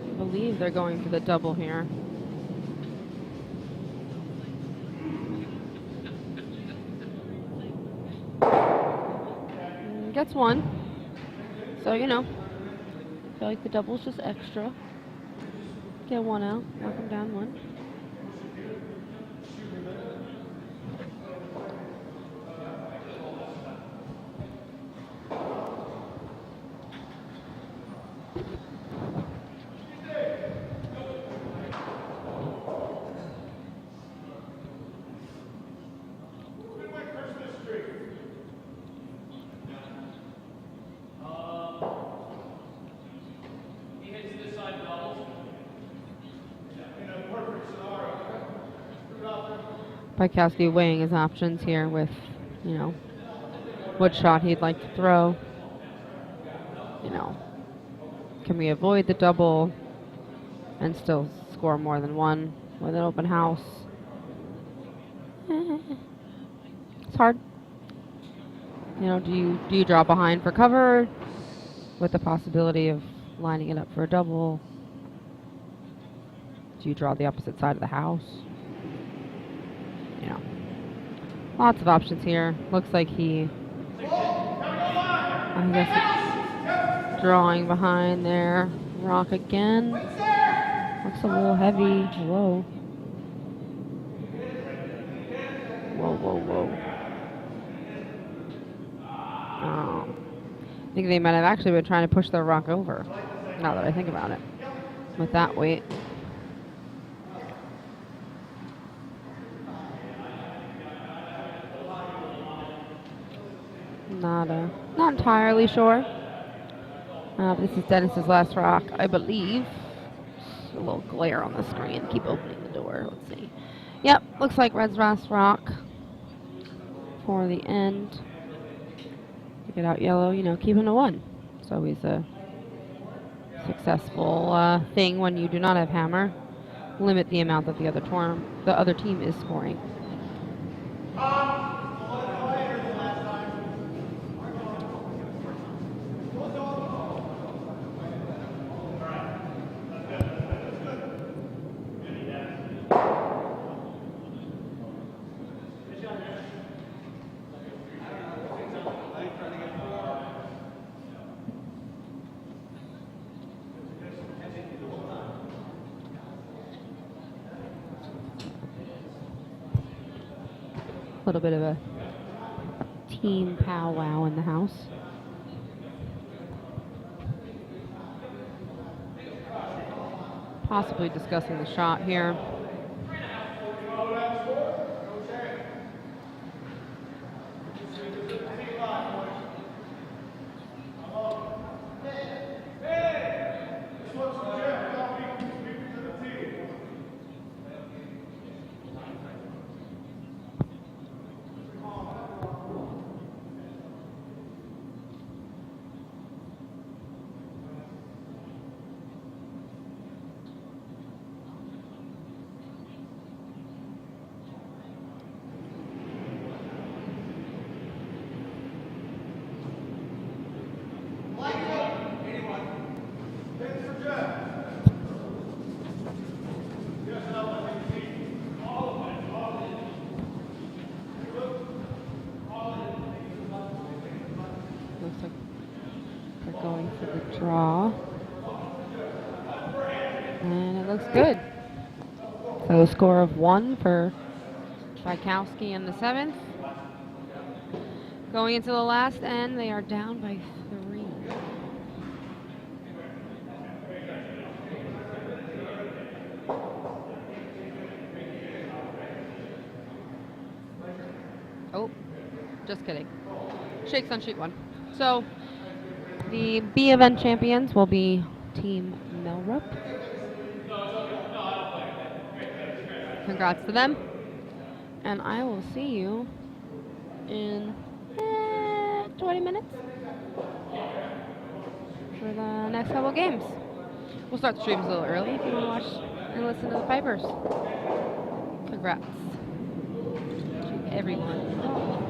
I believe they're going for the double here. Gets one. So, I feel like the double's just extra. Get one out, knock him down one. Bykowski weighing his options here with, what shot he'd like to throw. Can we avoid the double and still score more than one with an open house? It's hard. Do you draw behind for cover with the possibility of lining it up for a double? Do you draw the opposite side of the house? Lots of options here. Looks like I guess it's drawing behind there. Rock again. Looks a little heavy. Whoa. Whoa. Oh. I think they might have actually been trying to push their rock over, now that I think about it, with that weight. Not entirely sure. This is Dennis's last rock, I believe. Just a little glare on the screen. Keep opening the door. Let's see. Yep, looks like Red's last rock for the end. Get out yellow, keeping a one. It's always a successful thing when you do not have hammer. Limit the amount that the other team is scoring. A little bit of a team powwow in the house. possibly discussing the shot here. Looks like they're going for the draw. And it looks good. So a score of 1 for Tchaikovsky in the 7th. Going into the last end, they are down by 3. Oh, just kidding. Shakes on sheet 1. So the B event champions will be Team Melrup. Congrats to them. And I will see you in 20 minutes for the next couple games. We'll start the streams a little early if you want to watch and listen to the Pipers. Congrats to everyone involved.